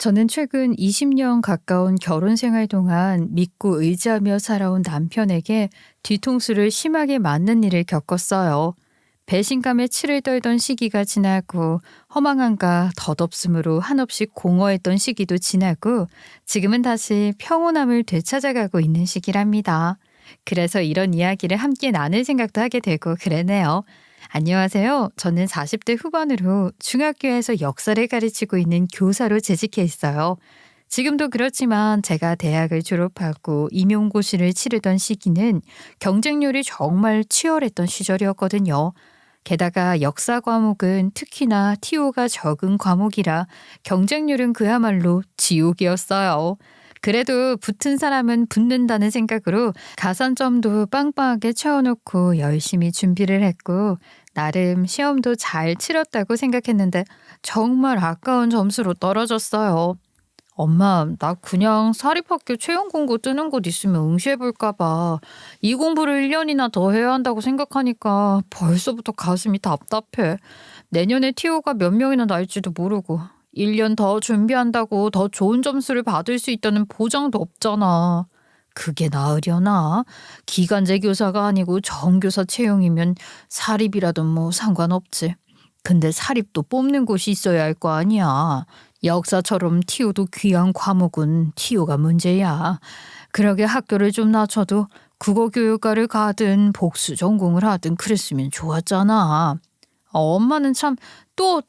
저는 최근 20년 가까운 결혼 생활 동안 믿고 의지하며 살아온 남편에게 뒤통수를 심하게 맞는 일을 겪었어요. 배신감에 치를 떨던 시기가 지나고 허망함과 덧없음으로 한없이 공허했던 시기도 지나고 지금은 다시 평온함을 되찾아가고 있는 시기랍니다. 그래서 이런 이야기를 함께 나눌 생각도 하게 되고 그러네요. 안녕하세요. 저는 40대 후반으로 중학교에서 역사를 가르치고 있는 교사로 재직해 있어요. 지금도 그렇지만 제가 대학을 졸업하고 임용고시를 치르던 시기는 경쟁률이 정말 치열했던 시절이었거든요. 게다가 역사 과목은 특히나 TO가 적은 과목이라 경쟁률은 그야말로 지옥이었어요. 그래도 붙은 사람은 붙는다는 생각으로 가산점도 빵빵하게 채워놓고 열심히 준비를 했고 나름 시험도 잘 치렀다고 생각했는데 정말 아까운 점수로 떨어졌어요. 엄마, 나 그냥 사립학교 채용 공고 뜨는 곳 있으면 응시해볼까 봐. 이 공부를 1년이나 더 해야 한다고 생각하니까 벌써부터 가슴이 답답해. 내년에 TO가 몇 명이나 날지도 모르고 1년 더 준비한다고 더 좋은 점수를 받을 수 있다는 보장도 없잖아. 그게 나으려나? 기간제 교사가 아니고 정교사 채용이면 사립이라도 뭐 상관없지. 근데 사립도 뽑는 곳이 있어야 할 거 아니야. 역사처럼 TO도 귀한 과목은 TO가 문제야. 그러게 학교를 좀 낮춰도 국어교육과를 가든 복수 전공을 하든 그랬으면 좋았잖아. 엄마는 참 또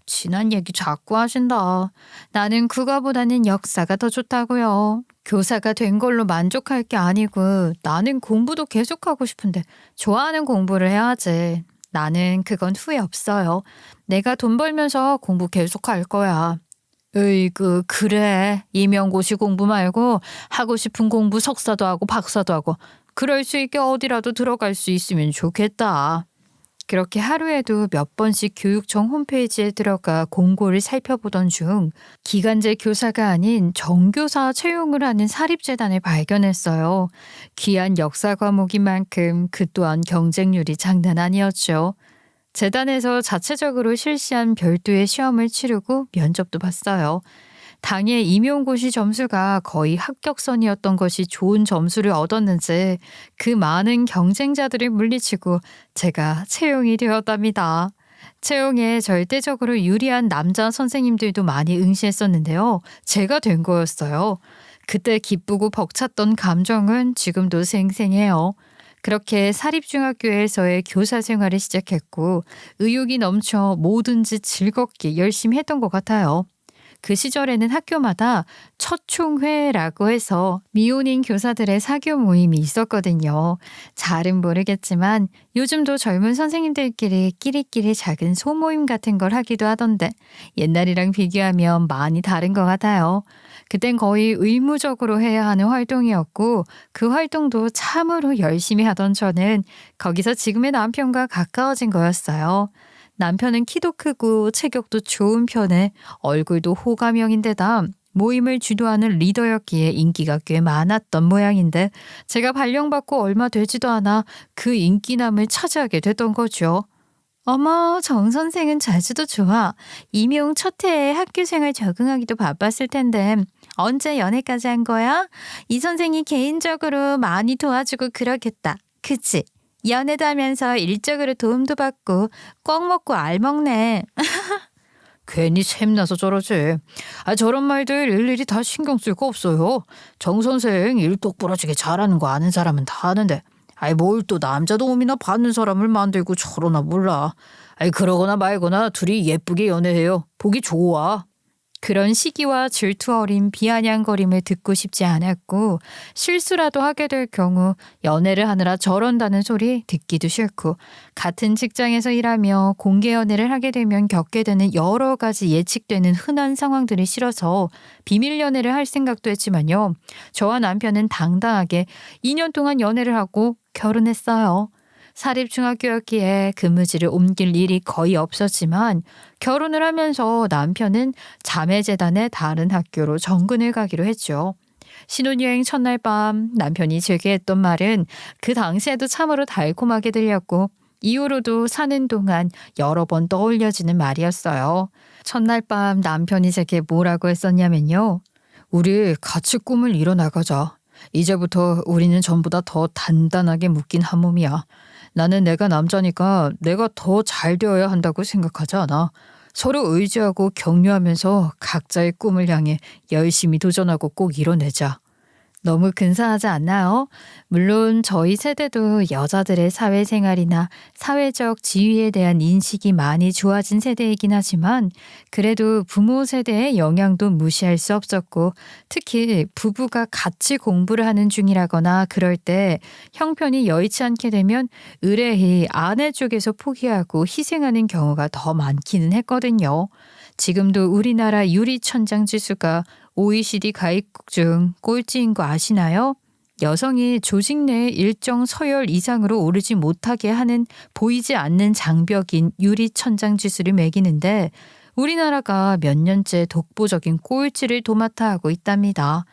지난 얘기 자꾸 하신다. 나는 국어보다는 역사가 더 좋다고요. 교사가 된 걸로 만족할 게 아니고 나는 공부도 계속하고 싶은데 좋아하는 공부를 해야지. 나는 그건 후회 없어요. 내가 돈 벌면서 공부 계속할 거야. 으이그 그래. 임용고시 공부 말고 하고 싶은 공부 석사도 하고 박사도 하고 그럴 수 있게 어디라도 들어갈 수 있으면 좋겠다. 그렇게 하루에도 몇 번씩 교육청 홈페이지에 들어가 공고를 살펴보던 중 기간제 교사가 아닌 정교사 채용을 하는 사립재단을 발견했어요. 귀한 역사 과목인 만큼 그 또한 경쟁률이 장난 아니었죠. 재단에서 자체적으로 실시한 별도의 시험을 치르고 면접도 봤어요. 당일 임용고시 점수가 거의 합격선이었던 것이 좋은 점수를 얻었는지 그 많은 경쟁자들을 물리치고 제가 채용이 되었답니다. 채용에 절대적으로 유리한 남자 선생님들도 많이 응시했었는데요. 제가 된 거였어요. 그때 기쁘고 벅찼던 감정은 지금도 생생해요. 그렇게 사립중학교에서의 교사 생활을 시작했고 의욕이 넘쳐 뭐든지 즐겁게 열심히 했던 것 같아요. 그 시절에는 학교마다 첫총회라고 해서 미혼인 교사들의 사교 모임이 있었거든요. 잘은 모르겠지만 요즘도 젊은 선생님들끼리 끼리끼리 작은 소모임 같은 걸 하기도 하던데 옛날이랑 비교하면 많이 다른 것 같아요. 그땐 거의 의무적으로 해야 하는 활동이었고 그 활동도 참으로 열심히 하던 저는 거기서 지금의 남편과 가까워진 거였어요. 남편은 키도 크고 체격도 좋은 편에 얼굴도 호감형인데다 모임을 주도하는 리더였기에 인기가 꽤 많았던 모양인데 제가 발령받고 얼마 되지도 않아 그 인기남을 차지하게 됐던 거죠. 어머, 정 선생은 자주도 좋아. 임용 첫 해에 학교 생활 적응하기도 바빴을 텐데 언제 연애까지 한 거야? 이 선생이 개인적으로 많이 도와주고 그러겠다. 그치? 연애도 하면서 일적으로 도움도 받고 꽉 먹고 알 먹네. 괜히 샘나서 저러지. 저런 말들 일일이 다 신경 쓸 거 없어요. 정 선생 일 똑부러지게 잘하는 거 아는 사람은 다 아는데. 뭘 또 남자 도움이나 받는 사람을 만들고 저러나 몰라. 그러거나 말거나 둘이 예쁘게 연애해요. 보기 좋아. 그런 시기와 질투 어린 비아냥거림을 듣고 싶지 않았고 실수라도 하게 될 경우 연애를 하느라 저런다는 소리 듣기도 싫고 같은 직장에서 일하며 공개 연애를 하게 되면 겪게 되는 여러 가지 예측되는 흔한 상황들이 싫어서 비밀 연애를 할 생각도 했지만요. 저와 남편은 당당하게 2년 동안 연애를 하고 결혼했어요. 사립중학교였기에 근무지를 옮길 일이 거의 없었지만 결혼을 하면서 남편은 자매재단의 다른 학교로 정근을 가기로 했죠. 신혼여행 첫날 밤 남편이 제게 했던 말은 그 당시에도 참으로 달콤하게 들렸고 이후로도 사는 동안 여러 번 떠올려지는 말이었어요. 첫날 밤 남편이 제게 뭐라고 했었냐면요. 우리 같이 꿈을 이뤄나가자. 이제부터 우리는 전보다 더 단단하게 묶인 한 몸이야. 나는 내가 남자니까 내가 더 잘 되어야 한다고 생각하지 않아. 서로 의지하고 격려하면서 각자의 꿈을 향해 열심히 도전하고 꼭 이뤄내자. 너무 근사하지 않나요? 물론 저희 세대도 여자들의 사회생활이나 사회적 지위에 대한 인식이 많이 좋아진 세대이긴 하지만 그래도 부모 세대의 영향도 무시할 수 없었고 특히 부부가 같이 공부를 하는 중이라거나 그럴 때 형편이 여의치 않게 되면 의뢰히 아내 쪽에서 포기하고 희생하는 경우가 더 많기는 했거든요. 지금도 우리나라 유리천장 지수가 OECD 가입국 중 꼴찌인 거 아시나요? 여성이 조직 내 일정 서열 이상으로 오르지 못하게 하는 보이지 않는 장벽인 유리천장 지수를 매기는데 우리나라가 몇 년째 독보적인 꼴찌를 도맡아 하고 있답니다.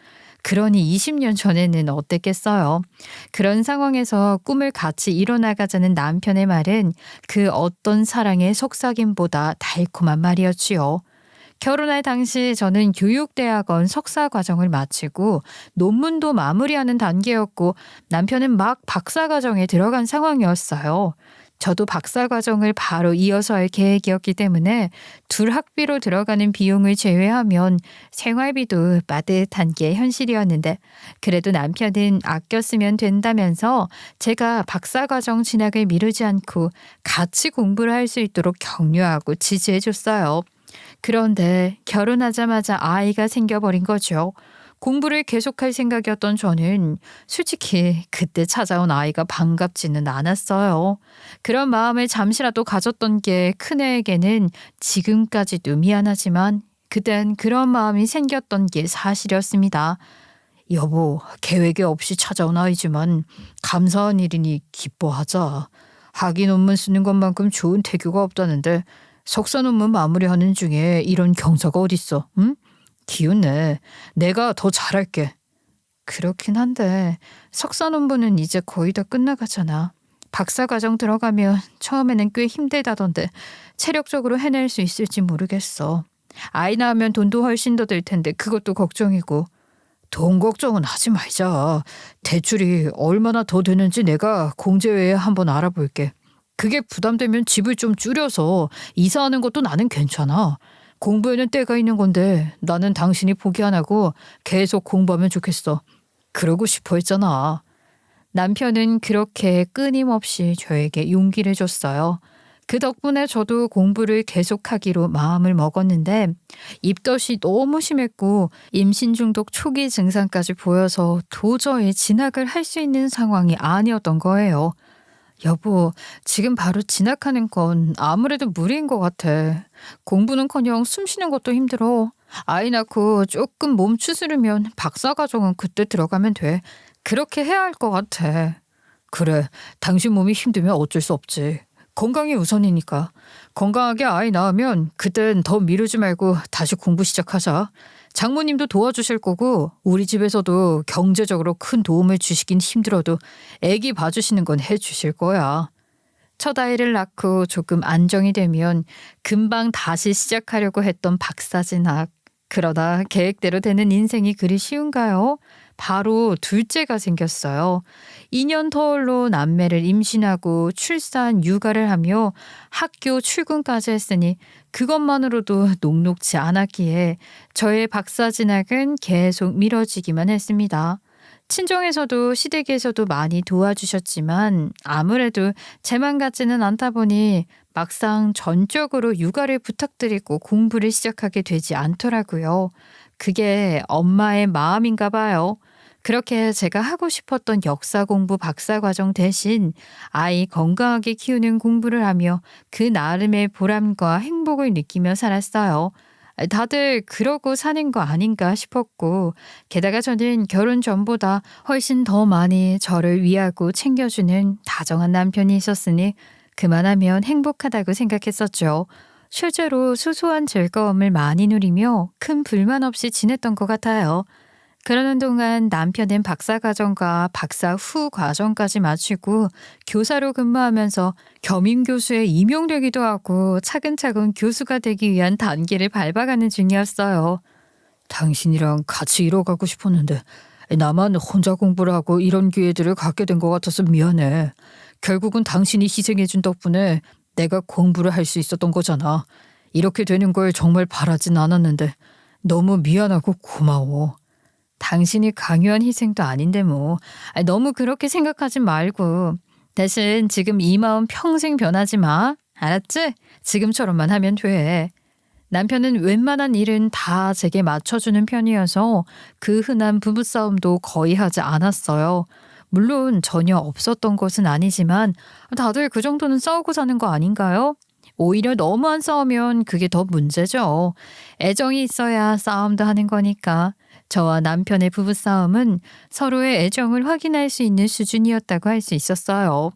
그러니 20년 전에는 어땠겠어요? 그런 상황에서 꿈을 같이 이뤄나가자는 남편의 말은 그 어떤 사랑의 속삭임보다 달콤한 말이었지요. 결혼할 당시 저는 교육대학원 석사 과정을 마치고 논문도 마무리하는 단계였고 남편은 막 박사 과정에 들어간 상황이었어요. 저도 박사 과정을 바로 이어서 할 계획이었기 때문에 둘 학비로 들어가는 비용을 제외하면 생활비도 빠듯한 게 현실이었는데 그래도 남편은 아껴 쓰면 된다면서 제가 박사 과정 진학을 미루지 않고 같이 공부를 할 수 있도록 격려하고 지지해 줬어요. 그런데 결혼하자마자 아이가 생겨버린 거죠. 공부를 계속할 생각이었던 저는 솔직히 그때 찾아온 아이가 반갑지는 않았어요. 그런 마음을 잠시라도 가졌던 게 큰애에게는 지금까지도 미안하지만 그땐 그런 마음이 생겼던 게 사실이었습니다. 여보, 계획에 없이 찾아온 아이지만 감사한 일이니 기뻐하자. 학위 논문 쓰는 것만큼 좋은 태교가 없다는데 석사 논문 마무리하는 중에 이런 경사가 어딨어, 응? 기운내. 내가 더 잘할게. 그렇긴 한데 석사 논문은 이제 거의 다 끝나가잖아. 박사 과정 들어가면 처음에는 꽤 힘들다던데 체력적으로 해낼 수 있을지 모르겠어. 아이 낳으면 돈도 훨씬 더 들 텐데 그것도 걱정이고. 돈 걱정은 하지 말자. 대출이 얼마나 더 되는지 내가 공제회에 한번 알아볼게. 그게 부담되면 집을 좀 줄여서 이사하는 것도 나는 괜찮아. 공부에는 때가 있는 건데 나는 당신이 포기 안 하고 계속 공부하면 좋겠어. 그러고 싶어 했잖아. 남편은 그렇게 끊임없이 저에게 용기를 줬어요. 그 덕분에 저도 공부를 계속하기로 마음을 먹었는데 입덧이 너무 심했고 임신 중독 초기 증상까지 보여서 도저히 진학을 할 수 있는 상황이 아니었던 거예요. 여보, 지금 바로 진학하는 건 아무래도 무리인 것 같아. 공부는커녕 숨 쉬는 것도 힘들어. 아이 낳고 조금 몸 추스르면 박사 과정은 그때 들어가면 돼. 그렇게 해야 할 것 같아. 그래, 당신 몸이 힘들면 어쩔 수 없지. 건강이 우선이니까. 건강하게 아이 낳으면 그땐 더 미루지 말고 다시 공부 시작하자. 장모님도 도와주실 거고 우리 집에서도 경제적으로 큰 도움을 주시긴 힘들어도 애기 봐주시는 건 해주실 거야. 첫 아이를 낳고 조금 안정이 되면 금방 다시 시작하려고 했던 박사 진학. 그러다 계획대로 되는 인생이 그리 쉬운가요? 바로 둘째가 생겼어요. 2년 터울로 남매를 임신하고 출산, 육아를 하며 학교 출근까지 했으니 그것만으로도 녹록지 않았기에 저의 박사 진학은 계속 미뤄지기만 했습니다. 친정에서도 시댁에서도 많이 도와주셨지만 아무래도 제만 같지는 않다 보니 막상 전적으로 육아를 부탁드리고 공부를 시작하게 되지 않더라고요. 그게 엄마의 마음인가 봐요. 그렇게 제가 하고 싶었던 역사 공부 박사 과정 대신 아이 건강하게 키우는 공부를 하며 그 나름의 보람과 행복을 느끼며 살았어요. 다들 그러고 사는 거 아닌가 싶었고 게다가 저는 결혼 전보다 훨씬 더 많이 저를 위하고 챙겨주는 다정한 남편이 있었으니 그만하면 행복하다고 생각했었죠. 실제로 소소한 즐거움을 많이 누리며 큰 불만 없이 지냈던 것 같아요. 그러는 동안 남편은 박사과정과 박사 후 과정까지 마치고 교사로 근무하면서 겸임교수에 임용되기도 하고 차근차근 교수가 되기 위한 단계를 밟아가는 중이었어요. 당신이랑 같이 이뤄가고 싶었는데 나만 혼자 공부를 하고 이런 기회들을 갖게 된 것 같아서 미안해. 결국은 당신이 희생해준 덕분에 내가 공부를 할 수 있었던 거잖아. 이렇게 되는 걸 정말 바라진 않았는데 너무 미안하고 고마워. 당신이 강요한 희생도 아닌데 뭐. 너무 그렇게 생각하지 말고. 대신 지금 이 마음 평생 변하지 마. 알았지? 지금처럼만 하면 돼. 남편은 웬만한 일은 다 제게 맞춰주는 편이어서 그 흔한 부부싸움도 거의 하지 않았어요. 물론 전혀 없었던 것은 아니지만 다들 그 정도는 싸우고 사는 거 아닌가요? 오히려 너무 안 싸우면 그게 더 문제죠. 애정이 있어야 싸움도 하는 거니까. 저와 남편의 부부싸움은 서로의 애정을 확인할 수 있는 수준이었다고 할 수 있었어요.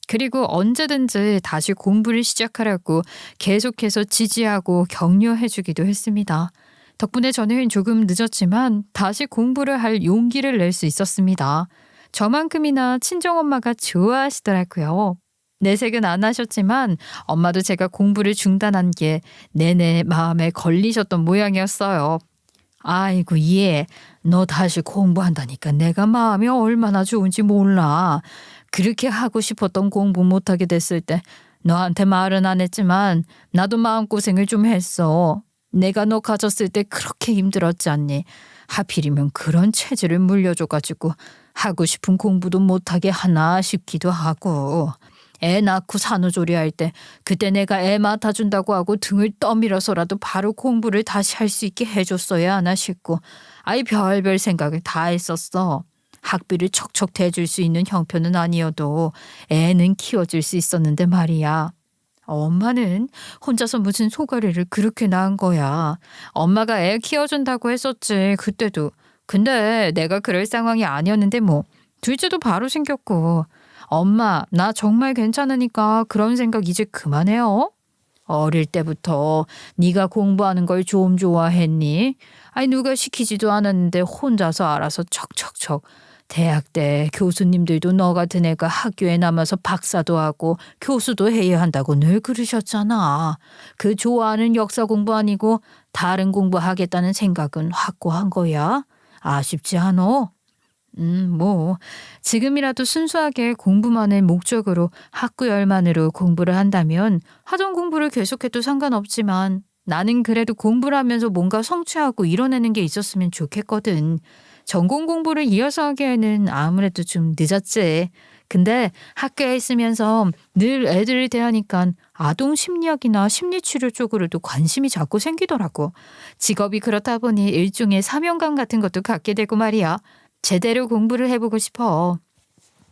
그리고 언제든지 다시 공부를 시작하라고 계속해서 지지하고 격려해주기도 했습니다. 덕분에 저는 조금 늦었지만 다시 공부를 할 용기를 낼 수 있었습니다. 저만큼이나 친정엄마가 좋아하시더라고요. 내색은 안 하셨지만 엄마도 제가 공부를 중단한 게 내내 마음에 걸리셨던 모양이었어요. 아이고 얘, 너 다시 공부한다니까 내가 마음이 얼마나 좋은지 몰라. 그렇게 하고 싶었던 공부 못하게 됐을 때 너한테 말은 안 했지만 나도 마음고생을 좀 했어. 내가 너 가졌을 때 그렇게 힘들었지 않니? 하필이면 그런 체질을 물려줘가지고 하고 싶은 공부도 못하게 하나 싶기도 하고. 애 낳고 산후조리 할 때 그때 내가 애 맡아준다고 하고 등을 떠밀어서라도 바로 공부를 다시 할 수 있게 해줬어야 하나 싶고 아이 별별 생각을 다 했었어. 학비를 척척 대줄 수 있는 형편은 아니어도 애는 키워줄 수 있었는데 말이야. 엄마는 혼자서 무슨 소가리를 그렇게 낳은 거야. 엄마가 애 키워준다고 했었지 그때도. 근데 내가 그럴 상황이 아니었는데 뭐. 둘째도 바로 생겼고. 엄마, 나 정말 괜찮으니까 그런 생각 이제 그만해요. 어릴 때부터 네가 공부하는 걸 좀 좋아했니? 아니 누가 시키지도 않았는데 혼자서 알아서 척척척. 대학 때 교수님들도 너 같은 애가 학교에 남아서 박사도 하고 교수도 해야 한다고 늘 그러셨잖아. 그 좋아하는 역사 공부 아니고 다른 공부하겠다는 생각은 확고한 거야? 아쉽지 않어? 뭐 지금이라도 순수하게 공부만을 목적으로 학구열만으로 공부를 한다면 하던 공부를 계속해도 상관없지만 나는 그래도 공부를 하면서 뭔가 성취하고 이뤄내는 게 있었으면 좋겠거든. 전공 공부를 이어서 하기에는 아무래도 좀 늦었지. 근데 학교에 있으면서 늘 애들을 대하니까 아동 심리학이나 심리치료 쪽으로도 관심이 자꾸 생기더라고. 직업이 그렇다 보니 일종의 사명감 같은 것도 갖게 되고 말이야. 제대로 공부를 해보고 싶어.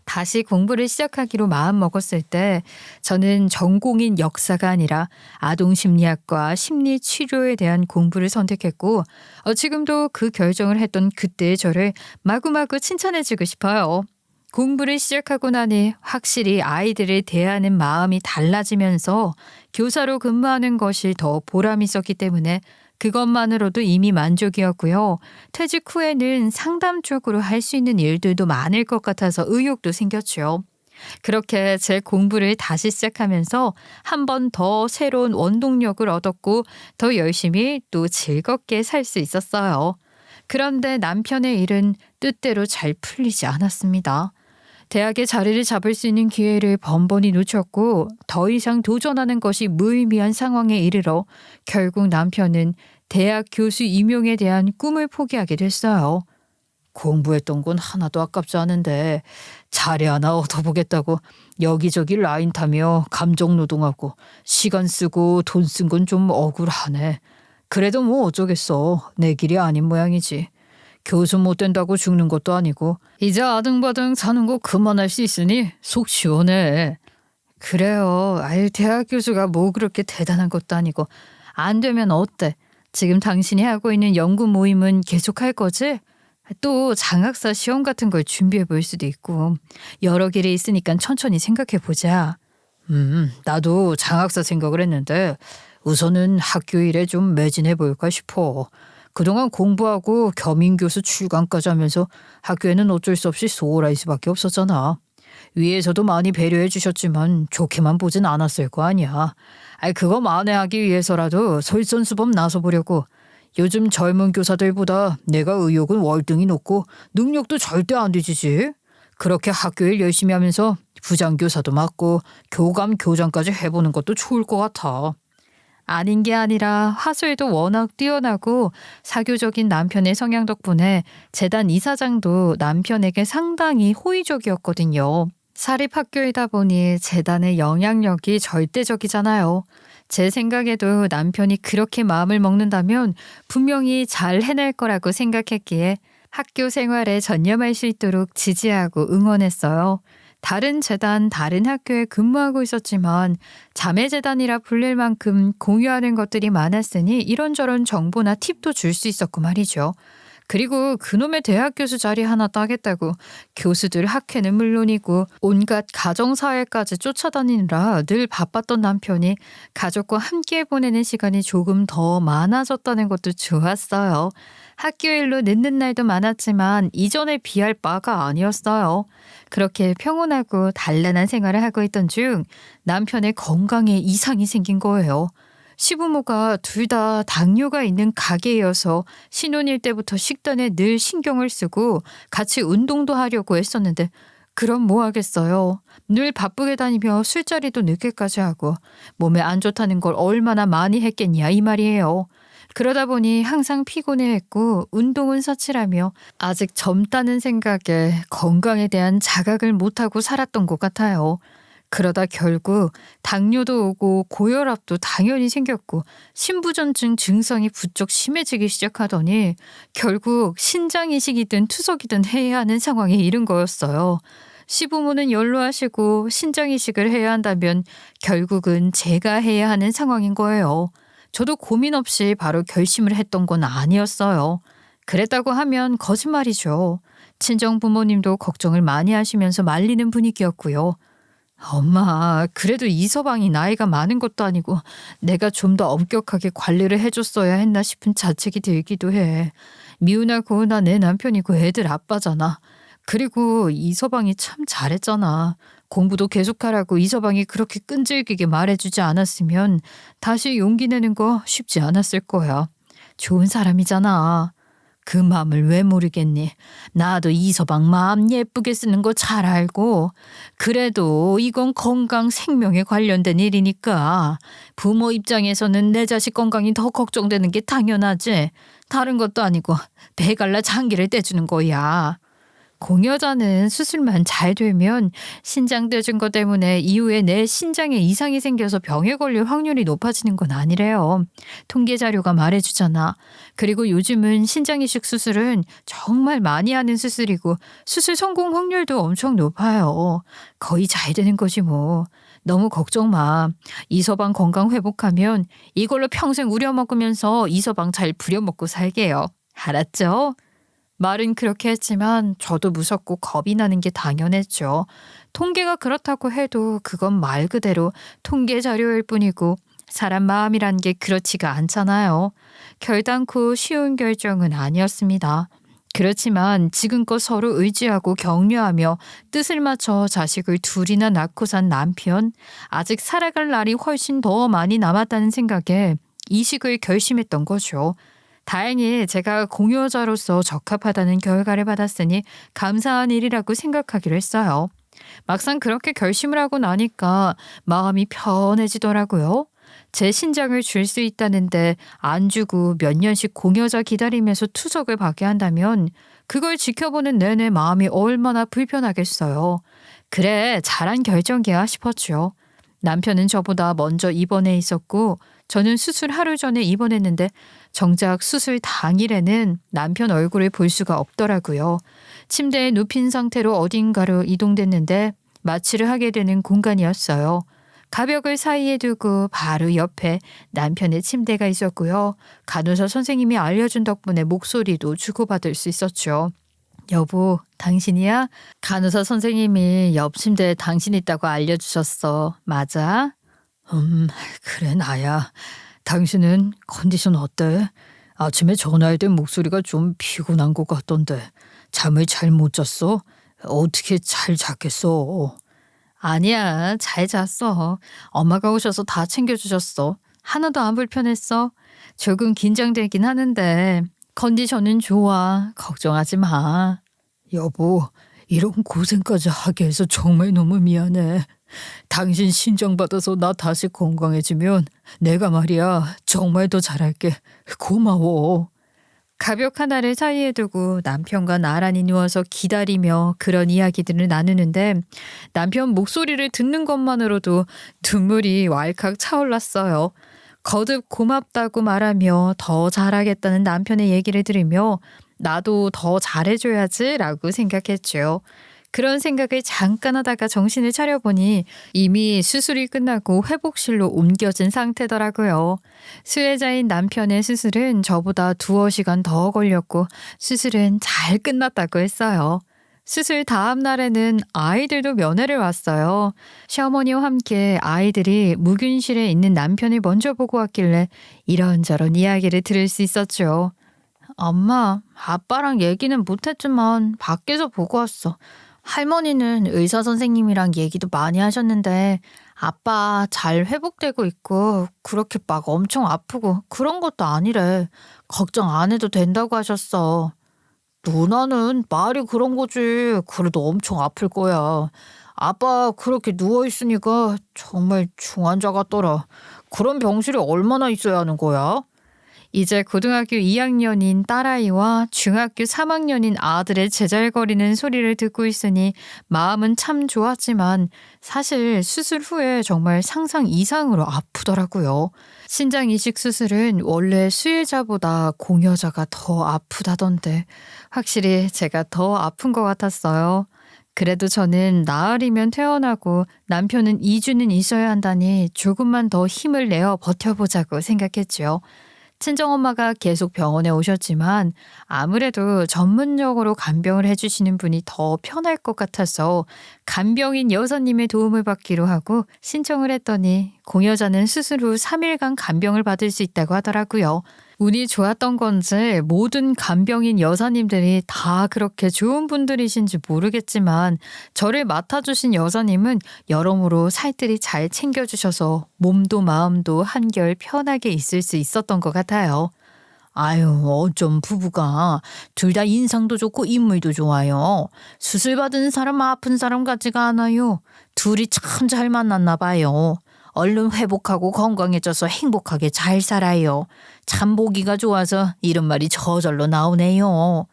다시 공부를 시작하기로 마음먹었을 때 저는 전공인 역사가 아니라 아동심리학과 심리치료에 대한 공부를 선택했고 지금도 그 결정을 했던 그때의 저를 마구마구 칭찬해주고 싶어요. 공부를 시작하고 나니 확실히 아이들을 대하는 마음이 달라지면서 교사로 근무하는 것이 더 보람이 있었기 때문에 그것만으로도 이미 만족이었고요. 퇴직 후에는 상담 쪽으로 할 수 있는 일들도 많을 것 같아서 의욕도 생겼죠. 그렇게 제 공부를 다시 시작하면서 한 번 더 새로운 원동력을 얻었고 더 열심히 또 즐겁게 살 수 있었어요. 그런데 남편의 일은 뜻대로 잘 풀리지 않았습니다. 대학에 자리를 잡을 수 있는 기회를 번번이 놓쳤고 더 이상 도전하는 것이 무의미한 상황에 이르러 결국 남편은 대학 교수 임용에 대한 꿈을 포기하게 됐어요. 공부했던 건 하나도 아깝지 않은데 자리 하나 얻어보겠다고 여기저기 라인 타며 감정노동하고 시간 쓰고 돈 쓴 건 좀 억울하네. 그래도 뭐 어쩌겠어. 내 길이 아닌 모양이지. 교수 못 된다고 죽는 것도 아니고 이제 아등바등 사는 거 그만할 수 있으니 속 시원해. 그래요. 아유 대학 교수가 뭐 그렇게 대단한 것도 아니고 안 되면 어때? 지금 당신이 하고 있는 연구 모임은 계속할 거지? 또 장학사 시험 같은 걸 준비해 볼 수도 있고 여러 길이 있으니까 천천히 생각해 보자. 나도 장학사 생각을 했는데 우선은 학교 일에 좀 매진해 볼까 싶어. 그동안 공부하고 겸임교수 출강까지 하면서 학교에는 어쩔 수 없이 소홀할 수밖에 없었잖아. 위에서도 많이 배려해 주셨지만 좋게만 보진 않았을 거 아니야. 그거 만회하기 위해서라도 솔선수범 나서보려고. 요즘 젊은 교사들보다 내가 의욕은 월등히 높고 능력도 절대 안 뒤지지. 그렇게 학교 일 열심히 하면서 부장교사도 맡고 교감 교장까지 해보는 것도 좋을 것 같아. 아닌 게 아니라 화술도 워낙 뛰어나고 사교적인 남편의 성향 덕분에 재단 이사장도 남편에게 상당히 호의적이었거든요. 사립학교이다 보니 재단의 영향력이 절대적이잖아요. 제 생각에도 남편이 그렇게 마음을 먹는다면 분명히 잘 해낼 거라고 생각했기에 학교 생활에 전념할 수 있도록 지지하고 응원했어요. 다른 재단, 다른 학교에 근무하고 있었지만 자매재단이라 불릴 만큼 공유하는 것들이 많았으니 이런저런 정보나 팁도 줄 수 있었고 말이죠. 그리고 그놈의 대학 교수 자리 하나 따겠다고 교수들 학회는 물론이고 온갖 가정사회까지 쫓아다니느라 늘 바빴던 남편이 가족과 함께 보내는 시간이 조금 더 많아졌다는 것도 좋았어요. 학교 일로 늦는 날도 많았지만 이전에 비할 바가 아니었어요. 그렇게 평온하고 단란한 생활을 하고 있던 중 남편의 건강에 이상이 생긴 거예요. 시부모가 둘 다 당뇨가 있는 가게여서 신혼일 때부터 식단에 늘 신경을 쓰고 같이 운동도 하려고 했었는데 그럼 뭐 하겠어요. 늘 바쁘게 다니며 술자리도 늦게까지 하고 몸에 안 좋다는 걸 얼마나 많이 했겠냐 이 말이에요. 그러다 보니 항상 피곤해했고 운동은 서칠하며 아직 젊다는 생각에 건강에 대한 자각을 못하고 살았던 것 같아요. 그러다 결국 당뇨도 오고 고혈압도 당연히 생겼고 신부전증 증상이 부쩍 심해지기 시작하더니 결국 신장이식이든 투석이든 해야 하는 상황에 이른 거였어요. 시부모는 연로하시고 신장이식을 해야 한다면 결국은 제가 해야 하는 상황인 거예요. 저도 고민 없이 바로 결심을 했던 건 아니었어요. 그랬다고 하면 거짓말이죠. 친정 부모님도 걱정을 많이 하시면서 말리는 분위기였고요. 엄마, 그래도 이서방이 나이가 많은 것도 아니고 내가 좀 더 엄격하게 관리를 해줬어야 했나 싶은 자책이 들기도 해. 미우나 고우나 내 남편이고 애들 아빠잖아. 그리고 이서방이 참 잘했잖아. 공부도 계속하라고 이서방이 그렇게 끈질기게 말해주지 않았으면 다시 용기 내는 거 쉽지 않았을 거야. 좋은 사람이잖아. 그 마음을 왜 모르겠니? 나도 이서방 마음 예쁘게 쓰는 거 잘 알고. 그래도 이건 건강 생명에 관련된 일이니까 부모 입장에서는 내 자식 건강이 더 걱정되는 게 당연하지. 다른 것도 아니고 배갈라 장기를 떼주는 거야. 공여자는 수술만 잘 되면 신장 떼준 것 때문에 이후에 내 신장에 이상이 생겨서 병에 걸릴 확률이 높아지는 건 아니래요. 통계 자료가 말해주잖아. 그리고 요즘은 신장 이식 수술은 정말 많이 하는 수술이고 수술 성공 확률도 엄청 높아요. 거의 잘 되는 거지 뭐. 너무 걱정 마. 이서방 건강 회복하면 이걸로 평생 우려먹으면서 이서방 잘 부려먹고 살게요. 알았죠? 말은 그렇게 했지만 저도 무섭고 겁이 나는 게 당연했죠. 통계가 그렇다고 해도 그건 말 그대로 통계 자료일 뿐이고 사람 마음이란 게 그렇지가 않잖아요. 결단코 쉬운 결정은 아니었습니다. 그렇지만 지금껏 서로 의지하고 격려하며 뜻을 맞춰 자식을 둘이나 낳고 산 남편, 아직 살아갈 날이 훨씬 더 많이 남았다는 생각에 이식을 결심했던 거죠. 다행히 제가 공여자로서 적합하다는 결과를 받았으니 감사한 일이라고 생각하기로 했어요. 막상 그렇게 결심을 하고 나니까 마음이 편해지더라고요. 제 신장을 줄 수 있다는데 안 주고 몇 년씩 공여자 기다리면서 투석을 받게 한다면 그걸 지켜보는 내내 마음이 얼마나 불편하겠어요. 그래, 잘한 결정이야 싶었죠. 남편은 저보다 먼저 입원해 있었고 저는 수술 하루 전에 입원했는데 정작 수술 당일에는 남편 얼굴을 볼 수가 없더라고요. 침대에 눕힌 상태로 어딘가로 이동됐는데 마취를 하게 되는 공간이었어요. 가벽을 사이에 두고 바로 옆에 남편의 침대가 있었고요. 간호사 선생님이 알려준 덕분에 목소리도 주고받을 수 있었죠. 여보, 당신이야? 간호사 선생님이 옆 침대에 당신 있다고 알려주셨어. 맞아? 그래 나야. 당신은 컨디션 어때? 아침에 전화할 때 목소리가 좀 피곤한 것 같던데 잠을 잘 못 잤어? 어떻게 잘 잤겠어? 아니야, 잘 잤어. 엄마가 오셔서 다 챙겨주셨어. 하나도 안 불편했어. 조금 긴장되긴 하는데 컨디션은 좋아. 걱정하지 마. 여보, 이런 고생까지 하게 해서 정말 너무 미안해. 당신 신청받아서 나 다시 건강해지면 내가 말이야 정말 더 잘할게. 고마워. 가벽 하나를 사이에 두고 남편과 나란히 누워서 기다리며 그런 이야기들을 나누는데 남편 목소리를 듣는 것만으로도 눈물이 왈칵 차올랐어요. 거듭 고맙다고 말하며 더 잘하겠다는 남편의 얘기를 들으며 나도 더 잘해줘야지라고 생각했죠. 그런 생각을 잠깐 하다가 정신을 차려보니 이미 수술이 끝나고 회복실로 옮겨진 상태더라고요. 수혜자인 남편의 수술은 저보다 두어 시간 더 걸렸고 수술은 잘 끝났다고 했어요. 수술 다음 날에는 아이들도 면회를 왔어요. 시어머니와 함께 아이들이 무균실에 있는 남편을 먼저 보고 왔길래 이런저런 이야기를 들을 수 있었죠. 엄마, 아빠랑 얘기는 못했지만 밖에서 보고 왔어. 할머니는 의사 선생님이랑 얘기도 많이 하셨는데 아빠 잘 회복되고 있고 그렇게 막 엄청 아프고 그런 것도 아니래. 걱정 안 해도 된다고 하셨어. 누나는 말이 그런 거지. 그래도 엄청 아플 거야. 아빠 그렇게 누워있으니까 정말 중환자 같더라. 그런 병실에 얼마나 있어야 하는 거야? 이제 고등학교 2학년인 딸아이와 중학교 3학년인 아들의 제잘거리는 소리를 듣고 있으니 마음은 참 좋았지만 사실 수술 후에 정말 상상 이상으로 아프더라고요. 신장 이식 수술은 원래 수혜자보다 공여자가 더 아프다던데 확실히 제가 더 아픈 것 같았어요. 그래도 저는 나흘이면 퇴원하고 남편은 2주는 있어야 한다니 조금만 더 힘을 내어 버텨보자고 생각했죠. 친정엄마가 계속 병원에 오셨지만 아무래도 전문적으로 간병을 해주시는 분이 더 편할 것 같아서 간병인 여사님의 도움을 받기로 하고 신청을 했더니 공여자는 수술 후 3일간 간병을 받을 수 있다고 하더라고요. 운이 좋았던 건지 모든 간병인 여사님들이 다 그렇게 좋은 분들이신지 모르겠지만 저를 맡아주신 여사님은 여러모로 살뜰히 잘 챙겨주셔서 몸도 마음도 한결 편하게 있을 수 있었던 것 같아요. 아유, 어쩜 부부가 둘 다 인상도 좋고 인물도 좋아요. 수술 받은 사람 아픈 사람 같지가 않아요. 둘이 참 잘 만났나 봐요. 얼른 회복하고 건강해져서 행복하게 잘 살아요. 참 보기가 좋아서 이런 말이 저절로 나오네요.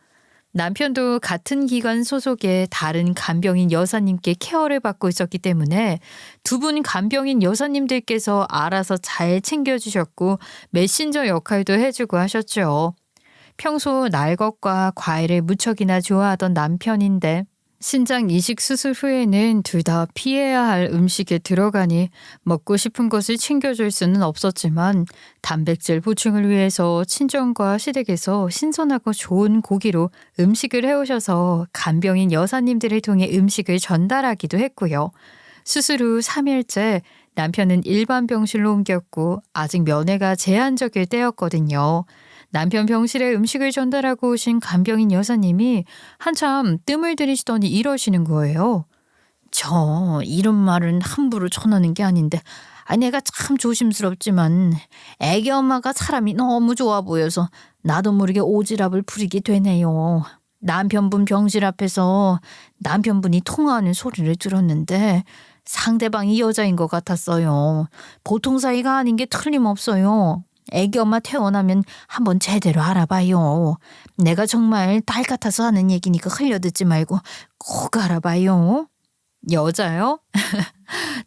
남편도 같은 기관 소속의 다른 간병인 여사님께 케어를 받고 있었기 때문에 두 분 간병인 여사님들께서 알아서 잘 챙겨주셨고 메신저 역할도 해주고 하셨죠. 평소 날것과 과일을 무척이나 좋아하던 남편인데 신장 이식 수술 후에는 둘 다 피해야 할 음식에 들어가니 먹고 싶은 것을 챙겨줄 수는 없었지만 단백질 보충을 위해서 친정과 시댁에서 신선하고 좋은 고기로 음식을 해오셔서 간병인 여사님들을 통해 음식을 전달하기도 했고요. 수술 후 3일째 남편은 일반 병실로 옮겼고 아직 면회가 제한적일 때였거든요. 남편 병실에 음식을 전달하고 오신 간병인 여사님이 한참 뜸을 들이시더니 이러시는 거예요. 저 이런 말은 함부로 전하는 게 아닌데 내가 참 조심스럽지만 애기 엄마가 사람이 너무 좋아 보여서 나도 모르게 오지랖을 부리게 되네요. 남편분 병실 앞에서 남편분이 통화하는 소리를 들었는데 상대방이 여자인 것 같았어요. 보통 사이가 아닌 게 틀림없어요. 애기 엄마 퇴원하면 한번 제대로 알아봐요. 내가 정말 딸 같아서 하는 얘기니까 흘려듣지 말고 꼭 알아봐요. 여자요?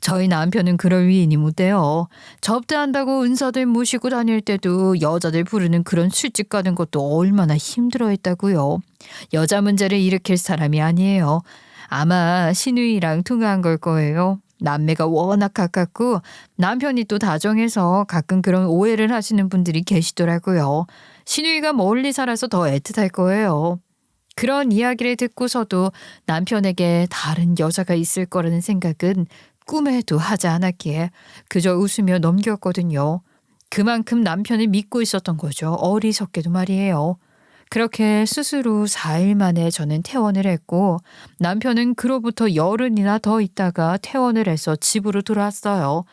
저희 남편은 그럴 위인이 못 돼요. 접대한다고 은사들 모시고 다닐 때도 여자들 부르는 그런 술집 가는 것도 얼마나 힘들어했다고요. 여자 문제를 일으킬 사람이 아니에요. 아마 신우이랑 통화한 걸 거예요. 남매가 워낙 가깝고 남편이 또 다정해서 가끔 그런 오해를 하시는 분들이 계시더라고요. 신우이가 멀리 살아서 더 애틋할 거예요. 그런 이야기를 듣고서도 남편에게 다른 여자가 있을 거라는 생각은 꿈에도 하지 않았기에 그저 웃으며 넘겼거든요. 그만큼 남편을 믿고 있었던 거죠. 어리석게도 말이에요. 그렇게 수술 후 4일 만에 저는 퇴원을 했고 남편은 그로부터 열흘이나 더 있다가 퇴원을 해서 집으로 돌아왔어요.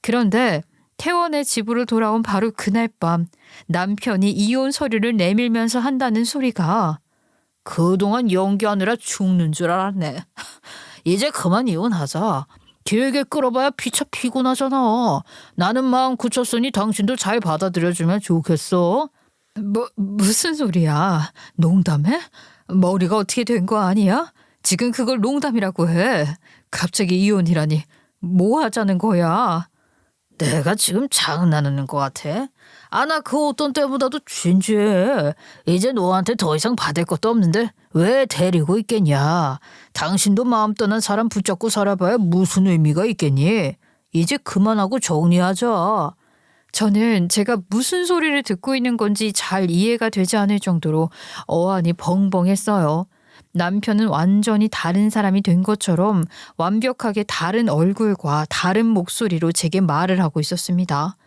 그런데 퇴원해 집으로 돌아온 바로 그날 밤 남편이 이혼 서류를 내밀면서 한다는 소리가 그동안 연기하느라 죽는 줄 알았네. 이제 그만 이혼하자. 길게 끌어봐야 피차 피곤하잖아. 나는 마음 굳혔으니 당신도 잘 받아들여주면 좋겠어. 무슨 소리야? 농담해? 머리가 어떻게 된 거 아니야? 지금 그걸 농담이라고 해. 갑자기 이혼이라니. 뭐 하자는 거야? 내가 지금 장난하는 것 같아? 나 그 어떤 때보다도 진지해. 이제 너한테 더 이상 받을 것도 없는데 왜 데리고 있겠냐. 당신도 마음 떠난 사람 붙잡고 살아봐야 무슨 의미가 있겠니? 이제 그만하고 정리하자. 저는 제가 무슨 소리를 듣고 있는 건지 잘 이해가 되지 않을 정도로 어안이 벙벙했어요. 남편은 완전히 다른 사람이 된 것처럼 완벽하게 다른 얼굴과 다른 목소리로 제게 말을 하고 있었습니다.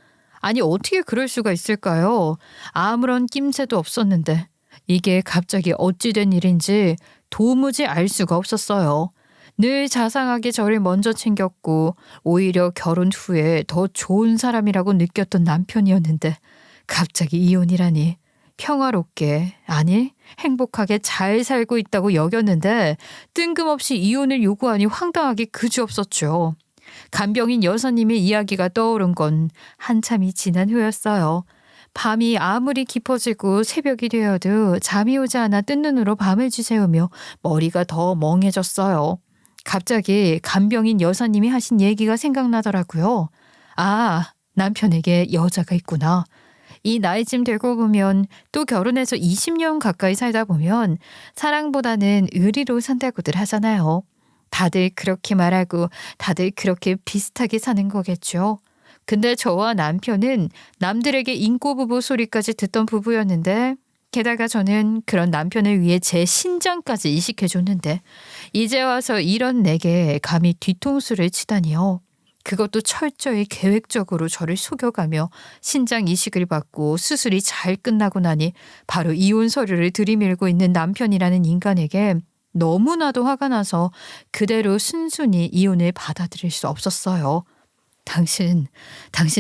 아니 어떻게 그럴 수가 있을까요? 아무런 낌새도 없었는데 이게 갑자기 어찌 된 일인지 도무지 알 수가 없었어요. 늘 자상하게 저를 먼저 챙겼고 오히려 결혼 후에 더 좋은 사람이라고 느꼈던 남편이었는데 갑자기 이혼이라니. 평화롭게, 아니 행복하게 잘 살고 있다고 여겼는데 뜬금없이 이혼을 요구하니 황당하기 그지없었죠. 간병인 여사님의 이야기가 떠오른 건 한참이 지난 후였어요. 밤이 아무리 깊어지고 새벽이 되어도 잠이 오지 않아 뜬 눈으로 밤을 지새우며 머리가 더 멍해졌어요. 갑자기 간병인 여사님이 하신 얘기가 생각나더라고요. 남편에게 여자가 있구나. 이 나이쯤 되고 보면 또 결혼해서 20년 가까이 살다 보면 사랑보다는 의리로 산다고들 하잖아요. 다들 그렇게 말하고 다들 그렇게 비슷하게 사는 거겠죠. 근데 저와 남편은 남들에게 인꼬부부 소리까지 듣던 부부였는데 게다가 저는 그런 남편을 위해 제 신장까지 이식해줬는데 이제 와서 이런 내게 감히 뒤통수를 치다니요. 그것도 철저히 계획적으로 저를 속여가며 신장 이식을 받고 수술이 잘 끝나고 나니 바로 이혼 서류를 들이밀고 있는 남편이라는 인간에게 너무나도 화가 나서 그대로 순순히 이혼을 받아들일 수 없었어요. 당신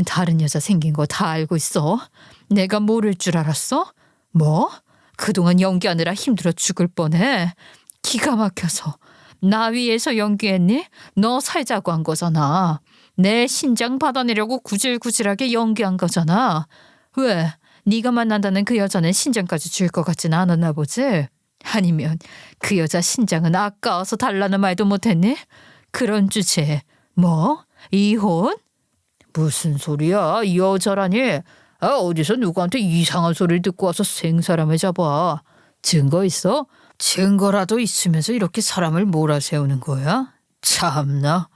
다른 여자 생긴 거 다 알고 있어? 내가 모를 줄 알았어? 뭐? 그동안 연기하느라 힘들어 죽을 뻔해. 기가 막혀서. 나 위해서 연기했니? 너 살자고 한 거잖아. 내 신장 받아내려고 구질구질하게 연기한 거잖아. 왜? 네가 만난다는 그 여자는 신장까지 줄 것 같진 않았나 보지? 아니면 그 여자 신장은 아까워서 달라는 말도 못했니? 그런 주제에 뭐? 이혼? 무슨 소리야? 여자라니? 어디서 누구한테 이상한 소리를 듣고 와서 생사람을 잡아. 증거 있어? 증거라도 있으면서 이렇게 사람을 몰아세우는 거야? 참나.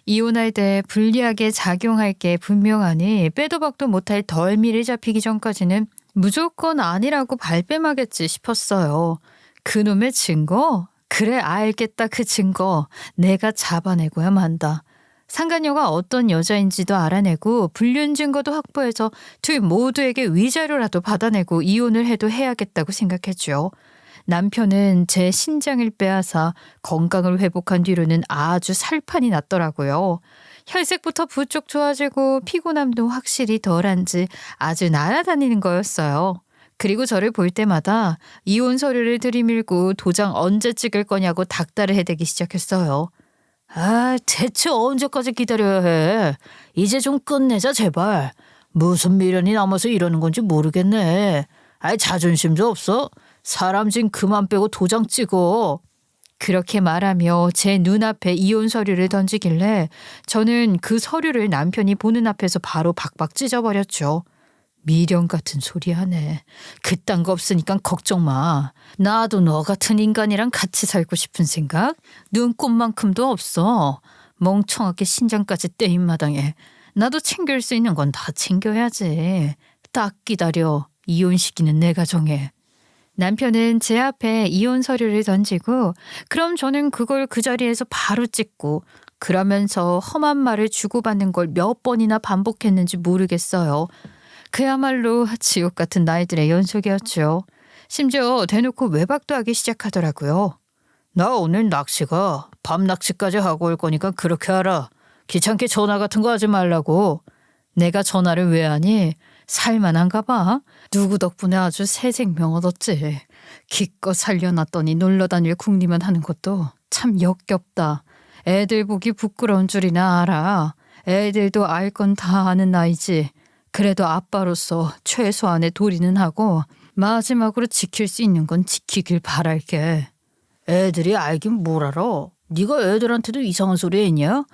이혼할 때 불리하게 작용할 게 분명하니 빼도 박도 못할 덜미를 잡히기 전까지는 무조건 아니라고 발뺌하겠지 싶었어요. 그놈의 증거? 그래 알겠다 그 증거. 내가 잡아내고야 만다. 상간녀가 어떤 여자인지도 알아내고 불륜 증거도 확보해서 둘 모두에게 위자료라도 받아내고 이혼을 해도 해야겠다고 생각했죠. 남편은 제 신장을 빼앗아 건강을 회복한 뒤로는 아주 살판이 났더라고요. 혈색부터 부쩍 좋아지고 피곤함도 확실히 덜한지 아주 날아다니는 거였어요. 그리고 저를 볼 때마다 이혼 서류를 들이밀고 도장 언제 찍을 거냐고 닥달을 해대기 시작했어요. 대체 언제까지 기다려야 해? 이제 좀 끝내자 제발. 무슨 미련이 남아서 이러는 건지 모르겠네. 자존심도 없어? 사람 좀 그만 빼고 도장 찍어. 그렇게 말하며 제 눈앞에 이혼 서류를 던지길래 저는 그 서류를 남편이 보는 앞에서 바로 박박 찢어버렸죠. 미련 같은 소리 하네. 그딴 거 없으니까 걱정 마. 나도 너 같은 인간이랑 같이 살고 싶은 생각? 눈꼽만큼도 없어. 멍청하게 신장까지 떼인 마당에. 나도 챙길 수 있는 건 다 챙겨야지. 딱 기다려. 이혼 시기는 내가 정해. 남편은 제 앞에 이혼 서류를 던지고 그럼 저는 그걸 그 자리에서 바로 찍고 그러면서 험한 말을 주고받는 걸 몇 번이나 반복했는지 모르겠어요. 그야말로 지옥 같은 날들의 연속이었죠. 심지어 대놓고 외박도 하기 시작하더라고요. 나 오늘 낚시가 밤 낚시까지 하고 올 거니까 그렇게 하라. 귀찮게 전화 같은 거 하지 말라고. 내가 전화를 왜 하니? 살만한가 봐. 누구 덕분에 아주 새 생명 얻었지. 기껏 살려놨더니 놀러다닐 궁리만 하는 것도 참 역겹다. 애들 보기 부끄러운 줄이나 알아. 애들도 알 건 다 아는 나이지. 그래도 아빠로서 최소한의 도리는 하고 마지막으로 지킬 수 있는 건 지키길 바랄게. 애들이 알긴 뭘 알아. 네가 애들한테도 이상한 소리 했냐?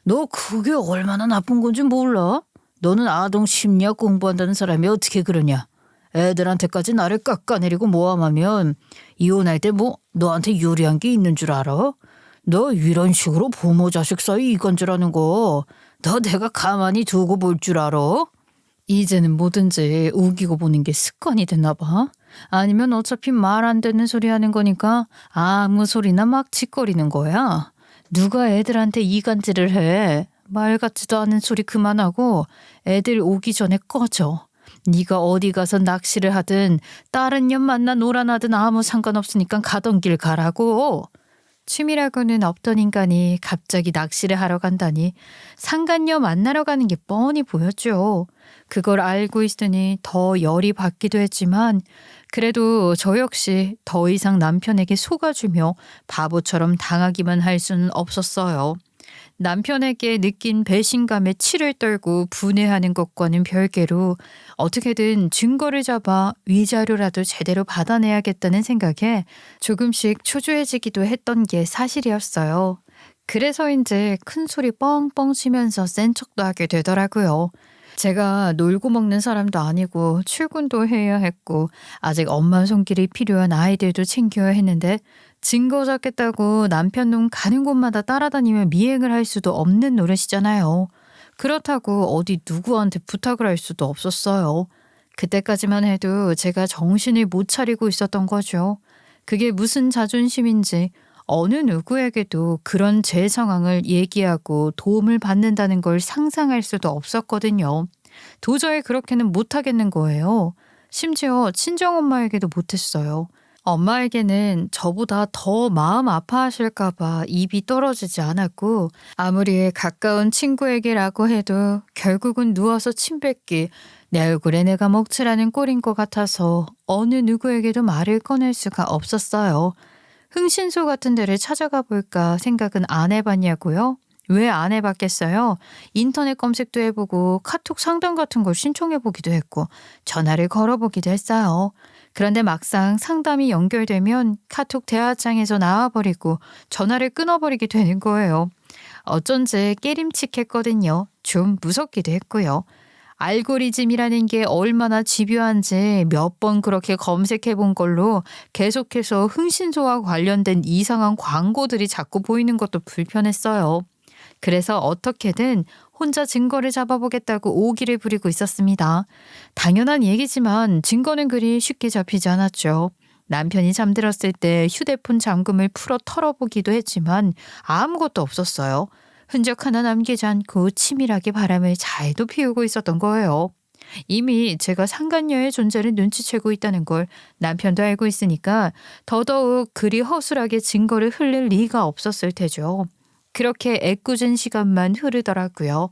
너 그게 얼마나 나쁜 건지 몰라? 너는 아동 심리학 공부한다는 사람이 어떻게 그러냐? 애들한테까지 나를 깎아내리고 모함하면 이혼할 때 뭐 너한테 유리한 게 있는 줄 알아? 너 이런 식으로 부모 자식 사이 이건 줄 아는 거 너 내가 가만히 두고 볼 줄 알아? 이제는 뭐든지 우기고 보는 게 습관이 됐나 봐. 아니면 어차피 말 안 듣는 소리 하는 거니까 아무 소리나 막 짓거리는 거야. 누가 애들한테 이간질을 해. 말 같지도 않은 소리 그만하고 애들 오기 전에 꺼져. 네가 어디 가서 낚시를 하든 다른 년 만나 놀아나든 아무 상관없으니까 가던 길 가라고. 취미라고는 없던 인간이 갑자기 낚시를 하러 간다니 상간녀 만나러 가는 게 뻔히 보였죠. 그걸 알고 있으니 더 열이 받기도 했지만 그래도 저 역시 더 이상 남편에게 속아주며 바보처럼 당하기만 할 수는 없었어요. 남편에게 느낀 배신감에 치를 떨고 분해하는 것과는 별개로 어떻게든 증거를 잡아 위자료라도 제대로 받아내야겠다는 생각에 조금씩 초조해지기도 했던 게 사실이었어요. 그래서인지 큰 소리 뻥뻥 치면서 센 척도 하게 되더라고요. 제가 놀고 먹는 사람도 아니고 출근도 해야 했고 아직 엄마 손길이 필요한 아이들도 챙겨야 했는데 증거 잡겠다고 남편 놈 가는 곳마다 따라다니며 미행을 할 수도 없는 노릇이잖아요. 그렇다고 어디 누구한테 부탁을 할 수도 없었어요. 그때까지만 해도 제가 정신을 못 차리고 있었던 거죠. 그게 무슨 자존심인지 어느 누구에게도 그런 제 상황을 얘기하고 도움을 받는다는 걸 상상할 수도 없었거든요. 도저히 그렇게는 못하겠는 거예요. 심지어 친정엄마에게도 못했어요. 엄마에게는 저보다 더 마음 아파하실까봐 입이 떨어지지 않았고 아무리 가까운 친구에게라고 해도 결국은 누워서 침 뱉기 내 얼굴에 내가 먹칠하는 꼴인 것 같아서 어느 누구에게도 말을 꺼낼 수가 없었어요. 흥신소 같은 데를 찾아가 볼까 생각은 안 해봤냐고요? 왜 안 해봤겠어요? 인터넷 검색도 해보고 카톡 상담 같은 걸 신청해보기도 했고 전화를 걸어보기도 했어요. 그런데 막상 상담이 연결되면 카톡 대화창에서 나와버리고 전화를 끊어버리게 되는 거예요. 어쩐지 깨림칙했거든요. 좀 무섭기도 했고요. 알고리즘이라는 게 얼마나 집요한지 몇 번 그렇게 검색해 본 걸로 계속해서 흥신소와 관련된 이상한 광고들이 자꾸 보이는 것도 불편했어요. 그래서 어떻게든 혼자 증거를 잡아보겠다고 오기를 부리고 있었습니다. 당연한 얘기지만 증거는 그리 쉽게 잡히지 않았죠. 남편이 잠들었을 때 휴대폰 잠금을 풀어 털어보기도 했지만 아무것도 없었어요. 흔적 하나 남기지 않고 치밀하게 바람을 잘도 피우고 있었던 거예요. 이미 제가 상간녀의 존재를 눈치채고 있다는 걸 남편도 알고 있으니까 더더욱 그리 허술하게 증거를 흘릴 리가 없었을 테죠. 그렇게 애꿎은 시간만 흐르더라고요.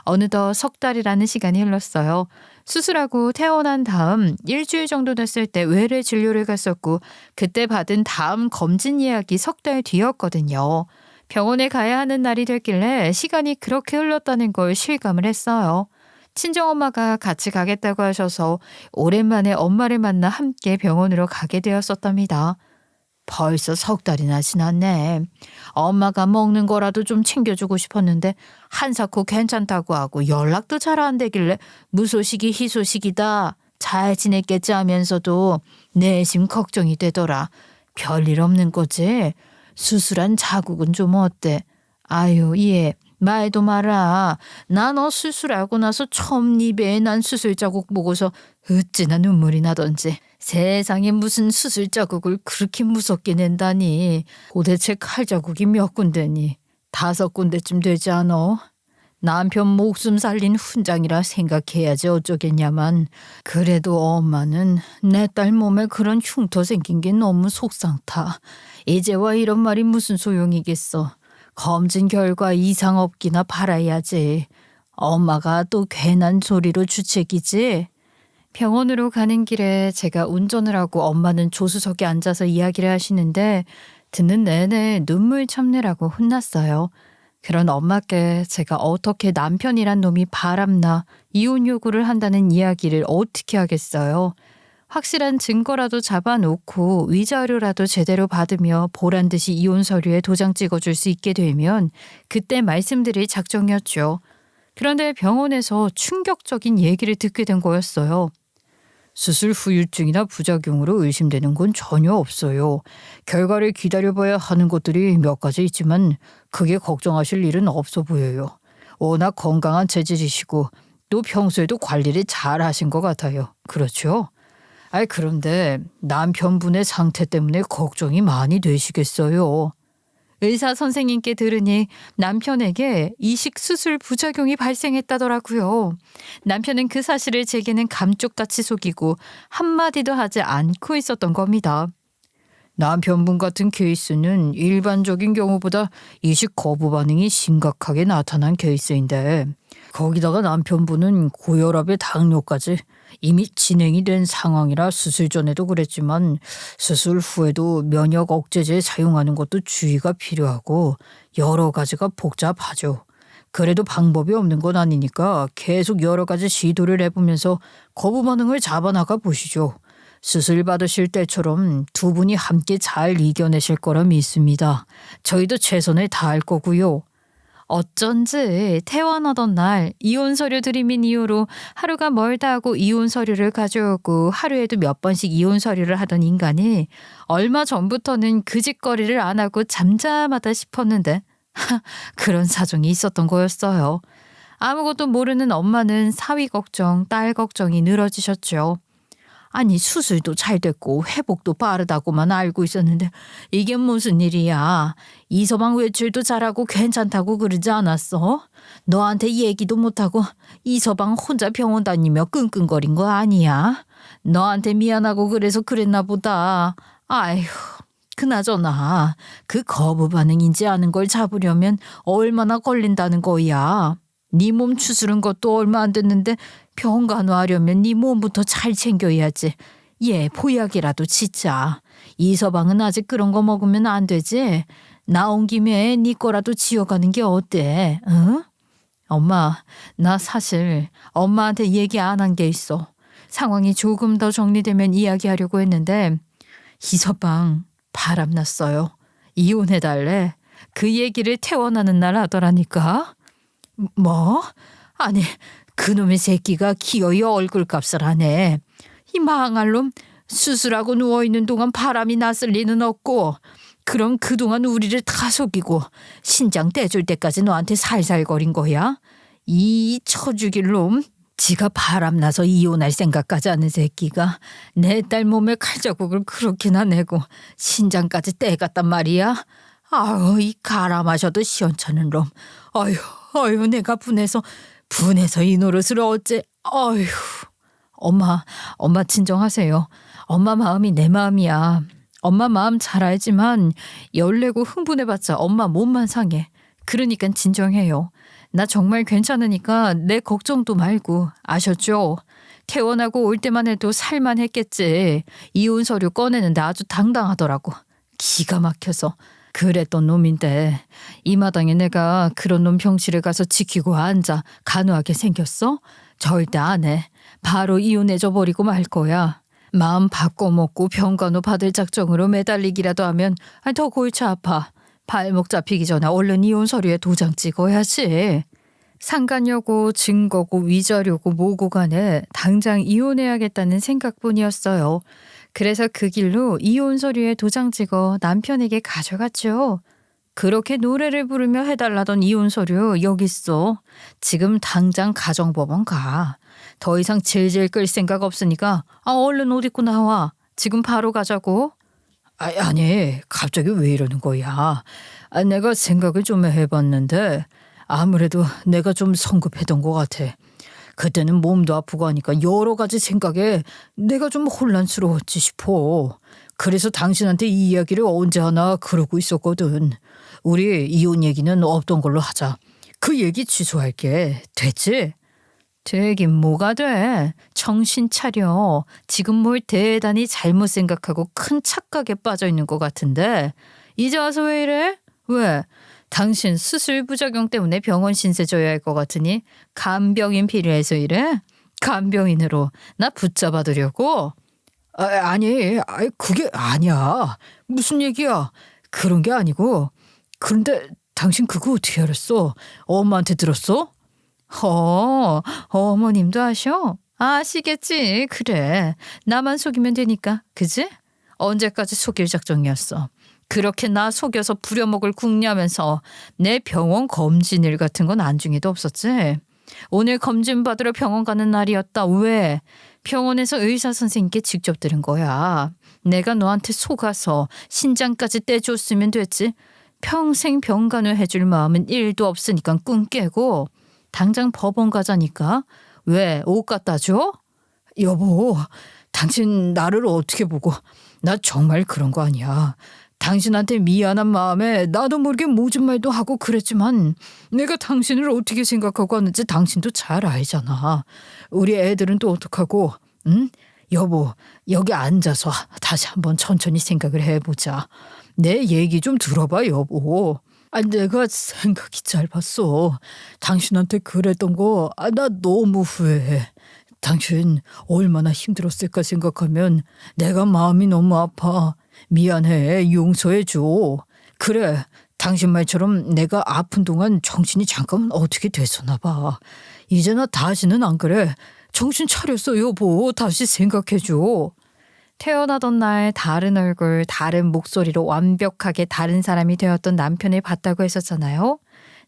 어느덧 석 달이라는 시간이 흘렀어요. 수술하고 퇴원한 다음 일주일 정도 됐을 때 외래 진료를 갔었고 그때 받은 다음 검진 예약이 석 달 뒤였거든요. 병원에 가야 하는 날이 됐길래 시간이 그렇게 흘렀다는 걸 실감을 했어요. 친정엄마가 같이 가겠다고 하셔서 오랜만에 엄마를 만나 함께 병원으로 가게 되었었답니다. 벌써 석 달이나 지났네. 엄마가 먹는 거라도 좀 챙겨주고 싶었는데 한사코 괜찮다고 하고 연락도 잘 안 되길래 무소식이 희소식이다. 잘 지냈겠지 하면서도 내심 걱정이 되더라. 별일 없는 거지? 수술한 자국은 좀 어때? 아유, 얘 말도 마라. 나 너 수술하고 나서 처음 네 배에 난 수술 자국 보고서 어찌나 눈물이 나던지. 세상에 무슨 수술 자국을 그렇게 무섭게 낸다니. 도대체 칼 자국이 몇 군데니? 5군데쯤 되지 않아? 남편 목숨 살린 훈장이라 생각해야지 어쩌겠냐만 그래도 엄마는 내 딸 몸에 그런 흉터 생긴 게 너무 속상타. 이제와 이런 말이 무슨 소용이겠어. 검진 결과 이상 없기나 바라야지. 엄마가 또 괜한 소리로 주책이지. 병원으로 가는 길에 제가 운전을 하고 엄마는 조수석에 앉아서 이야기를 하시는데 듣는 내내 눈물 참느라고 혼났어요. 그런 엄마께 제가 어떻게 남편이란 놈이 바람나 이혼 요구를 한다는 이야기를 어떻게 하겠어요. 확실한 증거라도 잡아놓고 위자료라도 제대로 받으며 보란 듯이 이혼 서류에 도장 찍어줄 수 있게 되면 그때 말씀드릴 작정이었죠. 그런데 병원에서 충격적인 얘기를 듣게 된 거였어요. 수술 후유증이나 부작용으로 의심되는 건 전혀 없어요. 결과를 기다려봐야 하는 것들이 몇 가지 있지만 크게 걱정하실 일은 없어 보여요. 워낙 건강한 체질이시고 또 평소에도 관리를 잘 하신 것 같아요. 그렇죠? 그런데 남편분의 상태 때문에 걱정이 많이 되시겠어요. 의사 선생님께 들으니 남편에게 이식 수술 부작용이 발생했다더라고요. 남편은 그 사실을 제게는 감쪽같이 속이고 한마디도 하지 않고 있었던 겁니다. 남편분 같은 케이스는 일반적인 경우보다 이식 거부 반응이 심각하게 나타난 케이스인데 거기다가 남편분은 고혈압에 당뇨까지 이미 진행이 된 상황이라 수술 전에도 그랬지만 수술 후에도 면역 억제제 사용하는 것도 주의가 필요하고 여러 가지가 복잡하죠. 그래도 방법이 없는 건 아니니까 계속 여러 가지 시도를 해보면서 거부 반응을 잡아나가 보시죠. 수술 받으실 때처럼 두 분이 함께 잘 이겨내실 거라 믿습니다. 저희도 최선을 다할 거고요. 어쩐지 퇴원하던 날 이혼 서류 드림인 이유로 하루가 멀다 하고 이혼 서류를 가져오고 하루에도 몇 번씩 이혼 서류를 하던 인간이 얼마 전부터는 그 짓거리를 안 하고 잠잠하다 싶었는데 그런 사정이 있었던 거였어요. 아무것도 모르는 엄마는 사위 걱정, 딸 걱정이 늘어지셨죠. 아니 수술도 잘 됐고 회복도 빠르다고만 알고 있었는데 이게 무슨 일이야. 이서방 외출도 잘하고 괜찮다고 그러지 않았어? 너한테 얘기도 못하고 이서방 혼자 병원 다니며 끙끙거린 거 아니야? 너한테 미안하고 그래서 그랬나 보다. 아휴 그나저나 그 거부 반응인지 아는 걸 잡으려면 얼마나 걸린다는 거야. 네 몸 추스른 것도 얼마 안 됐는데 병 간호하려면 네 몸부터 잘 챙겨야지. 얘 보약이라도 짓자. 이서방은 아직 그런 거 먹으면 안 되지. 나온 김에 네 거라도 지어가는 게 어때? 응? 엄마, 나 사실 엄마한테 얘기 안 한 게 있어. 상황이 조금 더 정리되면 이야기하려고 했는데 이서방 바람났어요. 이혼해달래. 그 얘기를 퇴원하는 날 하더라니까. 뭐? 아니 그놈의 새끼가 기어이 얼굴값을 하네. 이 망할 놈 수술하고 누워있는 동안 바람이 났을 리는 없고 그럼 그동안 우리를 다 속이고 신장 떼줄 때까지 너한테 살살거린 거야? 이 처죽일 놈. 지가 바람나서 이혼할 생각까지 하는 새끼가 내 딸 몸에 칼자국을 그렇게나 내고 신장까지 떼갔단 말이야. 아유 이 갈아 마셔도 시원찮은 놈. 어휴 내가 분해서 이 노릇을 어째. 어휴. 엄마 진정하세요. 엄마 마음이 내 마음이야. 엄마 마음 잘 알지만 열내고 흥분해봤자 엄마 몸만 상해. 그러니까 진정해요. 나 정말 괜찮으니까 내 걱정도 말고. 아셨죠? 퇴원하고 올 때만 해도 살만했겠지. 이혼 서류 꺼내는데 아주 당당하더라고. 기가 막혀서. 그랬던 놈인데 이 마당에 내가 그런 놈 병실에 가서 지키고 앉아 간호하게 생겼어? 절대 안 해. 바로 이혼해줘 버리고 말 거야. 마음 바꿔먹고 병간호 받을 작정으로 매달리기라도 하면 더 골치 아파. 발목 잡히기 전에 얼른 이혼 서류에 도장 찍어야지. 상간여고, 증거고, 위자료고 뭐고 간에 당장 이혼해야겠다는 생각뿐이었어요. 그래서 그 길로 이혼 서류에 도장 찍어 남편에게 가져갔죠. 그렇게 노래를 부르며 해달라던 이혼 서류 여기 있어. 지금 당장 가정법원 가. 더 이상 질질 끌 생각 없으니까 얼른 옷 입고 나와. 지금 바로 가자고. 아니 갑자기 왜 이러는 거야. 내가 생각을 좀 해봤는데 아무래도 내가 좀 성급했던 것 같아. 그때는 몸도 아프고 하니까 여러 가지 생각에 내가 좀 혼란스러웠지 싶어. 그래서 당신한테 이 이야기를 언제 하나 그러고 있었거든. 우리 이혼 얘기는 없던 걸로 하자. 그 얘기 취소할게. 됐지? 되긴 뭐가 돼. 정신 차려. 지금 뭘 대단히 잘못 생각하고 큰 착각에 빠져 있는 것 같은데 이제 와서 왜 이래? 왜? 당신 수술 부작용 때문에 병원 신세 져야 할 것 같으니 간병인 필요해서 이래? 간병인으로 나 붙잡아두려고? 아니, 그게 아니야. 무슨 얘기야? 그런 게 아니고. 그런데 당신 그거 어떻게 알았어? 엄마한테 들었어? 어머님도 아셔? 아시겠지. 그래. 나만 속이면 되니까. 그지? 언제까지 속일 작정이었어. 그렇게 나 속여서 부려먹을 궁리하면서 내 병원 검진일 같은 건 안중에도 없었지. 오늘 검진 받으러 병원 가는 날이었다. 왜? 병원에서 의사 선생님께 직접 들은 거야. 내가 너한테 속아서 신장까지 떼줬으면 됐지. 평생 병간호 해줄 마음은 1도 없으니까 꿈 깨고 당장 법원 가자니까. 왜? 옷 갖다 줘? 여보, 당신 나를 어떻게 보고. 나 정말 그런 거 아니야. 당신한테 미안한 마음에 나도 모르게 모진 말도 하고 그랬지만 내가 당신을 어떻게 생각하고 왔는지 당신도 잘 알잖아. 우리 애들은 또 어떡하고. 응? 여보, 여기 앉아서 다시 한번 천천히 생각을 해보자. 내 얘기 좀 들어봐, 여보. 내가 생각이 짧았어. 당신한테 그랬던 거 나 너무 후회해. 당신 얼마나 힘들었을까 생각하면 내가 마음이 너무 아파. 미안해. 용서해줘. 그래, 당신 말처럼 내가 아픈 동안 정신이 잠깐 어떻게 됐었나 봐. 이제 나 다시는 안 그래. 정신 차렸어, 여보. 다시 생각해줘. 태어나던 날 다른 얼굴, 다른 목소리로 완벽하게 다른 사람이 되었던 남편을 봤다고 했었잖아요.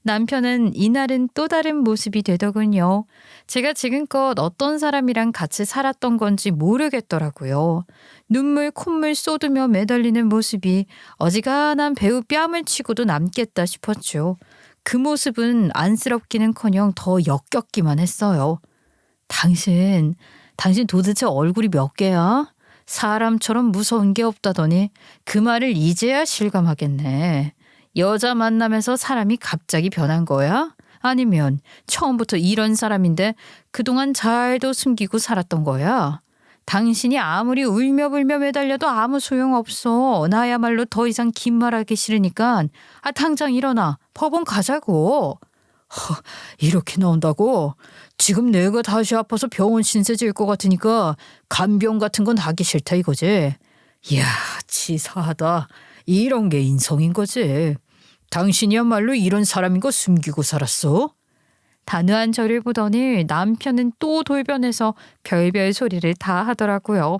남편은 이날은 또 다른 모습이 되더군요. 제가 지금껏 어떤 사람이랑 같이 살았던 건지 모르겠더라고요. 눈물 콧물 쏟으며 매달리는 모습이 어지간한 배우 뺨을 치고도 남겠다 싶었죠. 그 모습은 안쓰럽기는커녕 더 역겹기만 했어요. 당신 도대체 얼굴이 몇 개야? 사람처럼 무서운 게 없다더니 그 말을 이제야 실감하겠네. 여자 만나면서 사람이 갑자기 변한 거야? 아니면 처음부터 이런 사람인데 그동안 잘도 숨기고 살았던 거야? 당신이 아무리 울며불며 매달려도 아무 소용없어. 나야말로 더 이상 긴 말하기 싫으니까 당장 일어나. 법원 가자고. 이렇게 나온다고? 지금 내가 다시 아파서 병원 신세 질 것 같으니까 간병 같은 건 하기 싫다 이거지? 이야, 치사하다. 이런 게 인성인 거지. 당신이야말로 이런 사람인 거 숨기고 살았어? 단호한 저를 보더니 남편은 또 돌변해서 별별 소리를 다 하더라고요.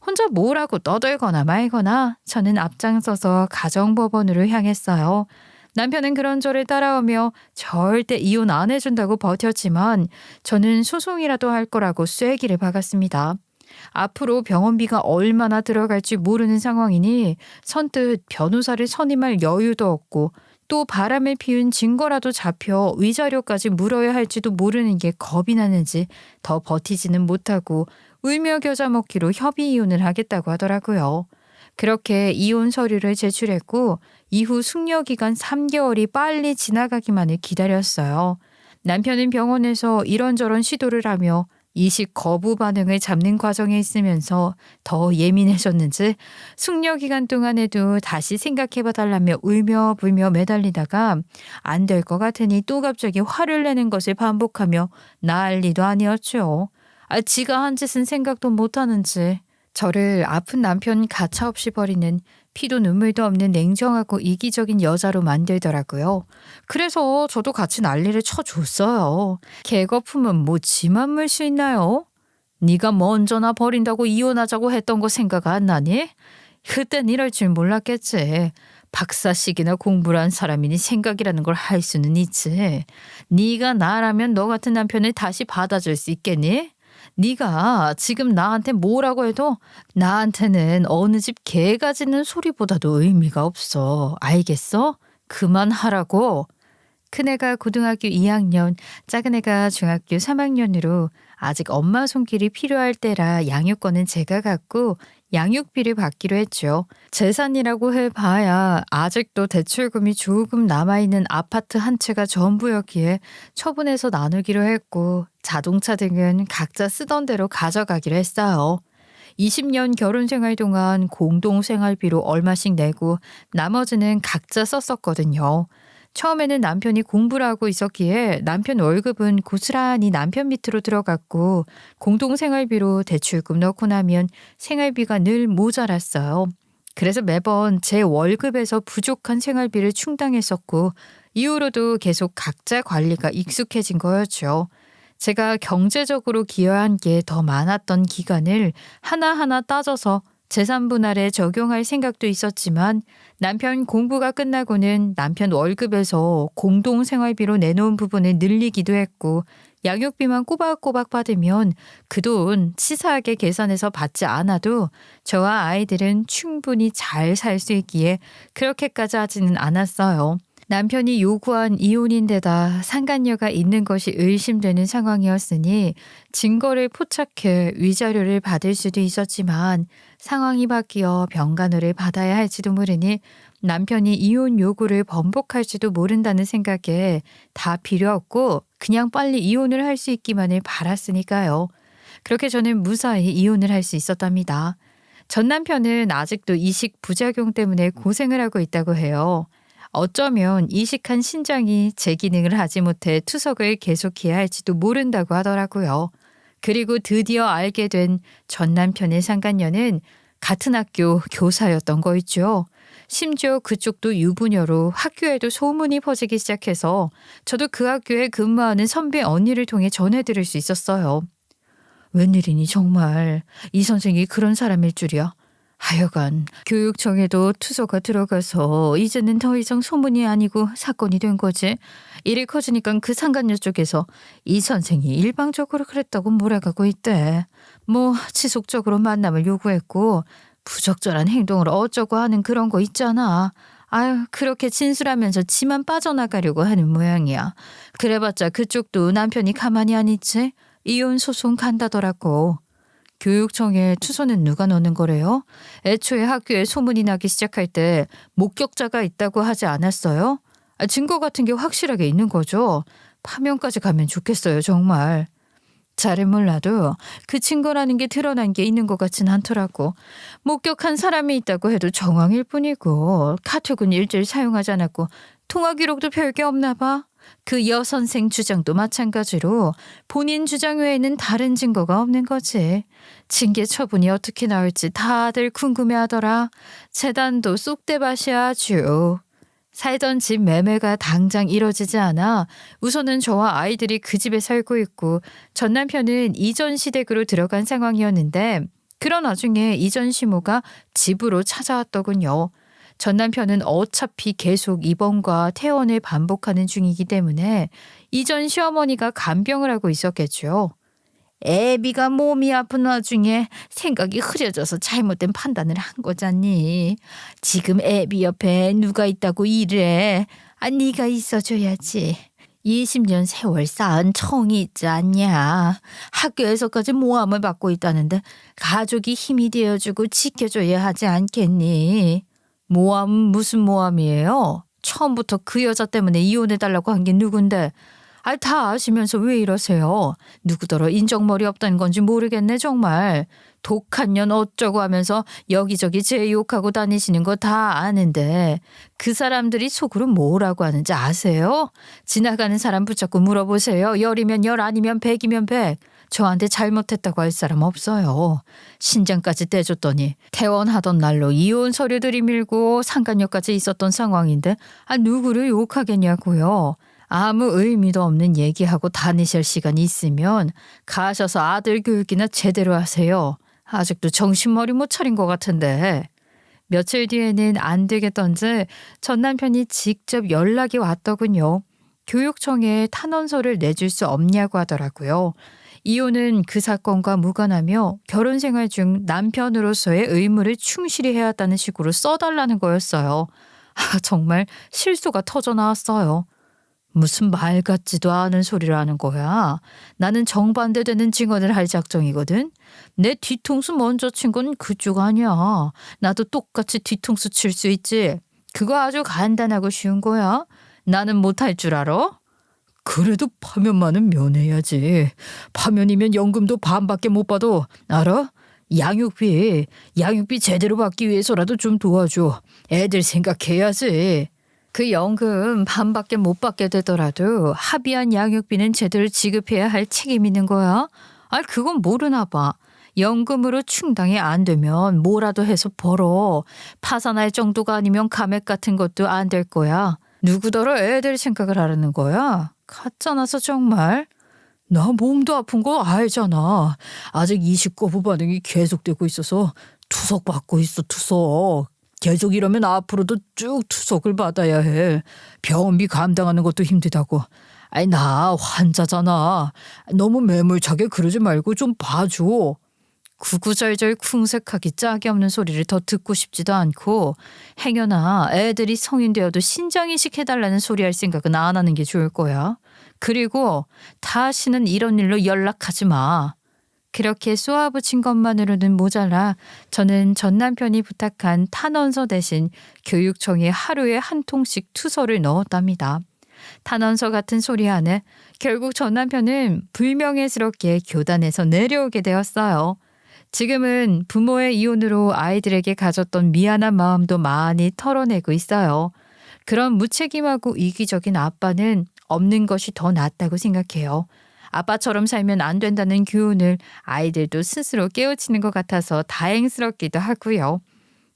혼자 뭐라고 떠들거나 말거나 저는 앞장서서 가정법원으로 향했어요. 남편은 그런 저를 따라오며 절대 이혼 안 해준다고 버텼지만 저는 소송이라도 할 거라고 쐐기를 박았습니다. 앞으로 병원비가 얼마나 들어갈지 모르는 상황이니 선뜻 변호사를 선임할 여유도 없고 또 바람을 피운 증거라도 잡혀 위자료까지 물어야 할지도 모르는 게 겁이 나는지 더 버티지는 못하고 울며 겨자 먹기로 협의 이혼을 하겠다고 하더라고요. 그렇게 이혼 서류를 제출했고 이후 숙려기간 3개월이 빨리 지나가기만을 기다렸어요. 남편은 병원에서 이런저런 시도를 하며 이식 거부 반응을 잡는 과정에 있으면서 더 예민해졌는지 숙려기간 동안에도 다시 생각해봐달라며 울며 불며 매달리다가 안 될 것 같으니 또 갑자기 화를 내는 것을 반복하며 난리도 아니었죠. 지가 한 짓은 생각도 못하는지 저를 아픈 남편 가차없이 버리는 피도 눈물도 없는 냉정하고 이기적인 여자로 만들더라고요. 그래서 저도 같이 난리를 쳐줬어요. 개거품은 뭐 지만 물 수 있나요? 네가 먼저 나 버린다고 이혼하자고 했던 거 생각 안 나니? 그땐 이럴 줄 몰랐겠지. 박사식이나 공부를 한 사람이니 생각이라는 걸 할 수는 있지. 네가 나라면 너 같은 남편을 다시 받아줄 수 있겠니? 네가 지금 나한테 뭐라고 해도 나한테는 어느 집 개가 짖는 소리보다도 의미가 없어. 알겠어? 그만하라고. 큰애가 고등학교 2학년, 작은애가 중학교 3학년으로 아직 엄마 손길이 필요할 때라 양육권은 제가 갖고 양육비를 받기로 했죠. 재산이라고 해봐야 아직도 대출금이 조금 남아있는 아파트 한 채가 전부였기에 처분해서 나누기로 했고 자동차 등은 각자 쓰던 대로 가져가기로 했어요. 20년 결혼 생활 동안 공동 생활비로 얼마씩 내고 나머지는 각자 썼었거든요. 처음에는 남편이 공부를 하고 있었기에 남편 월급은 고스란히 남편 밑으로 들어갔고 공동 생활비로 대출금 넣고 나면 생활비가 늘 모자랐어요. 그래서 매번 제 월급에서 부족한 생활비를 충당했었고 이후로도 계속 각자 관리가 익숙해진 거였죠. 제가 경제적으로 기여한 게 더 많았던 기간을 하나하나 따져서 재산 분할에 적용할 생각도 있었지만 남편 공부가 끝나고는 남편 월급에서 공동 생활비로 내놓은 부분을 늘리기도 했고 양육비만 꼬박꼬박 받으면 그 돈 치사하게 계산해서 받지 않아도 저와 아이들은 충분히 잘 살 수 있기에 그렇게까지 하지는 않았어요. 남편이 요구한 이혼인데다 상간녀가 있는 것이 의심되는 상황이었으니 증거를 포착해 위자료를 받을 수도 있었지만 상황이 바뀌어 병간호를 받아야 할지도 모르니 남편이 이혼 요구를 번복할지도 모른다는 생각에 다 필요 없고 그냥 빨리 이혼을 할 수 있기만을 바랐으니까요. 그렇게 저는 무사히 이혼을 할 수 있었답니다. 전 남편은 아직도 이식 부작용 때문에 고생을 하고 있다고 해요. 어쩌면 이식한 신장이 제 기능을 하지 못해 투석을 계속해야 할지도 모른다고 하더라고요. 그리고 드디어 알게 된 전 남편의 상간녀는 같은 학교 교사였던 거 있죠. 심지어 그쪽도 유부녀로 학교에도 소문이 퍼지기 시작해서 저도 그 학교에 근무하는 선배 언니를 통해 전해드릴 수 있었어요. 웬일이니 정말 이 선생이 그런 사람일 줄이야. 하여간 교육청에도 투서가 들어가서 이제는 더 이상 소문이 아니고 사건이 된 거지. 일이 커지니까 그 상간녀 쪽에서 이 선생이 일방적으로 그랬다고 몰아가고 있대. 뭐 지속적으로 만남을 요구했고 부적절한 행동을 어쩌고 하는 그런 거 있잖아. 아유, 그렇게 진술하면서 지만 빠져나가려고 하는 모양이야. 그래봤자 그쪽도 남편이 가만히 안 있지. 이혼 소송 간다더라고. 교육청에 투서는 누가 넣는 거래요? 애초에 학교에 소문이 나기 시작할 때 목격자가 있다고 하지 않았어요? 증거 같은 게 확실하게 있는 거죠? 파면까지 가면 좋겠어요, 정말. 잘은 몰라도 그 증거라는 게 드러난 게 있는 것 같진 않더라고. 목격한 사람이 있다고 해도 정황일 뿐이고 카톡은 일절 사용하지 않았고 통화 기록도 별게 없나 봐. 그 여선생 주장도 마찬가지로 본인 주장 외에는 다른 증거가 없는 거지. 징계 처분이 어떻게 나올지 다들 궁금해하더라. 재단도 쑥대밭이야 아주. 살던 집 매매가 당장 이뤄지지 않아 우선은 저와 아이들이 그 집에 살고 있고 전 남편은 이전 시댁으로 들어간 상황이었는데 그런 와중에 이전 시모가 집으로 찾아왔더군요. 전 남편은 어차피 계속 입원과 퇴원을 반복하는 중이기 때문에 이전 시어머니가 간병을 하고 있었겠죠. 애비가 몸이 아픈 와중에 생각이 흐려져서 잘못된 판단을 한 거잖니. 지금 애비 옆에 누가 있다고 이래. 네가 있어줘야지. 20년 세월 쌓은 청이 있지 않냐. 학교에서까지 모함을 받고 있다는데 가족이 힘이 되어주고 지켜줘야 하지 않겠니? 모함 무슨 모함이에요? 처음부터 그 여자 때문에 이혼해달라고 한 게 누군데? 다 아시면서 왜 이러세요? 누구더러 인정머리 없다는 건지 모르겠네 정말. 독한 년 어쩌고 하면서 여기저기 제 욕하고 다니시는 거 다 아는데 그 사람들이 속으로 뭐라고 하는지 아세요? 지나가는 사람 붙잡고 물어보세요. 열이면 열 아니면 백이면 백. 저한테 잘못했다고 할 사람 없어요. 신장까지 떼줬더니 퇴원하던 날로 이혼 서류들이 밀고 상간녀까지 있었던 상황인데 누구를 욕하겠냐고요. 아무 의미도 없는 얘기하고 다니실 시간이 있으면 가셔서 아들 교육이나 제대로 하세요. 아직도 정신머리 못 차린 것 같은데. 며칠 뒤에는 안 되겠던지 전 남편이 직접 연락이 왔더군요. 교육청에 탄원서를 내줄 수 없냐고 하더라고요. 이혼은 그 사건과 무관하며 결혼 생활 중 남편으로서의 의무를 충실히 해야 한다는 식으로 써달라는 거였어요. 정말 실수가 터져 나왔어요. 무슨 말 같지도 않은 소리를 하는 거야. 나는 정반대되는 증언을 할 작정이거든. 내 뒤통수 먼저 친 건 그쪽 아니야. 나도 똑같이 뒤통수 칠 수 있지. 그거 아주 간단하고 쉬운 거야. 나는 못할 줄 알아? 그래도 파면만은 면해야지. 파면이면 연금도 반밖에 못 받아. 알아? 양육비 제대로 받기 위해서라도 좀 도와줘. 애들 생각해야지. 그 연금 반밖에 못 받게 되더라도 합의한 양육비는 제대로 지급해야 할 책임 있는 거야. 그건 모르나 봐. 연금으로 충당이 안 되면 뭐라도 해서 벌어. 파산할 정도가 아니면 감액 같은 것도 안 될 거야. 누구더러 애들 생각을 하라는 거야? 가짜나서 정말. 나 몸도 아픈 거 알잖아. 아직 29부 반응이 계속되고 있어서 투석 받고 있어, 투석. 계속 이러면 앞으로도 쭉 투석을 받아야 해. 병원비 감당하는 것도 힘들다고. 나 환자잖아. 너무 매몰차게 그러지 말고 좀 봐줘. 구구절절 쿵색하기 짝이 없는 소리를 더 듣고 싶지도 않고, 행여나 애들이 성인 되어도 신장이식 해달라는 소리 할 생각은 안 하는 게 좋을 거야. 그리고 다시는 이런 일로 연락하지 마. 그렇게 쏘아붙인 것만으로는 모자라 저는 전 남편이 부탁한 탄원서 대신 교육청에 하루에 한 통씩 투서를 넣었답니다. 탄원서 같은 소리 안에 결국 전 남편은 불명예스럽게 교단에서 내려오게 되었어요. 지금은 부모의 이혼으로 아이들에게 가졌던 미안한 마음도 많이 털어내고 있어요. 그런 무책임하고 이기적인 아빠는 없는 것이 더 낫다고 생각해요. 아빠처럼 살면 안 된다는 교훈을 아이들도 스스로 깨우치는 것 같아서 다행스럽기도 하고요.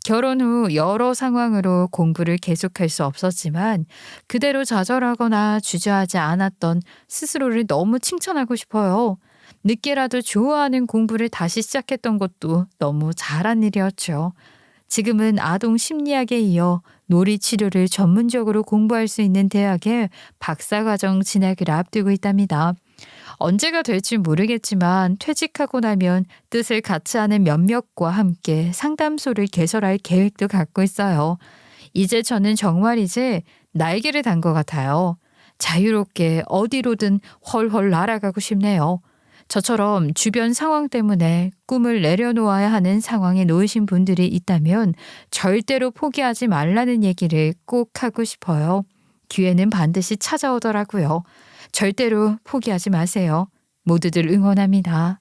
결혼 후 여러 상황으로 공부를 계속할 수 없었지만 그대로 좌절하거나 주저하지 않았던 스스로를 너무 칭찬하고 싶어요. 늦게라도 좋아하는 공부를 다시 시작했던 것도 너무 잘한 일이었죠. 지금은 아동 심리학에 이어 놀이치료를 전문적으로 공부할 수 있는 대학에 박사과정 진학을 앞두고 있답니다. 언제가 될지 모르겠지만 퇴직하고 나면 뜻을 같이 하는 몇몇과 함께 상담소를 개설할 계획도 갖고 있어요. 이제 저는 정말이지 날개를 단 것 같아요. 자유롭게 어디로든 훨훨 날아가고 싶네요. 저처럼 주변 상황 때문에 꿈을 내려놓아야 하는 상황에 놓이신 분들이 있다면 절대로 포기하지 말라는 얘기를 꼭 하고 싶어요. 기회는 반드시 찾아오더라고요. 절대로 포기하지 마세요. 모두들 응원합니다.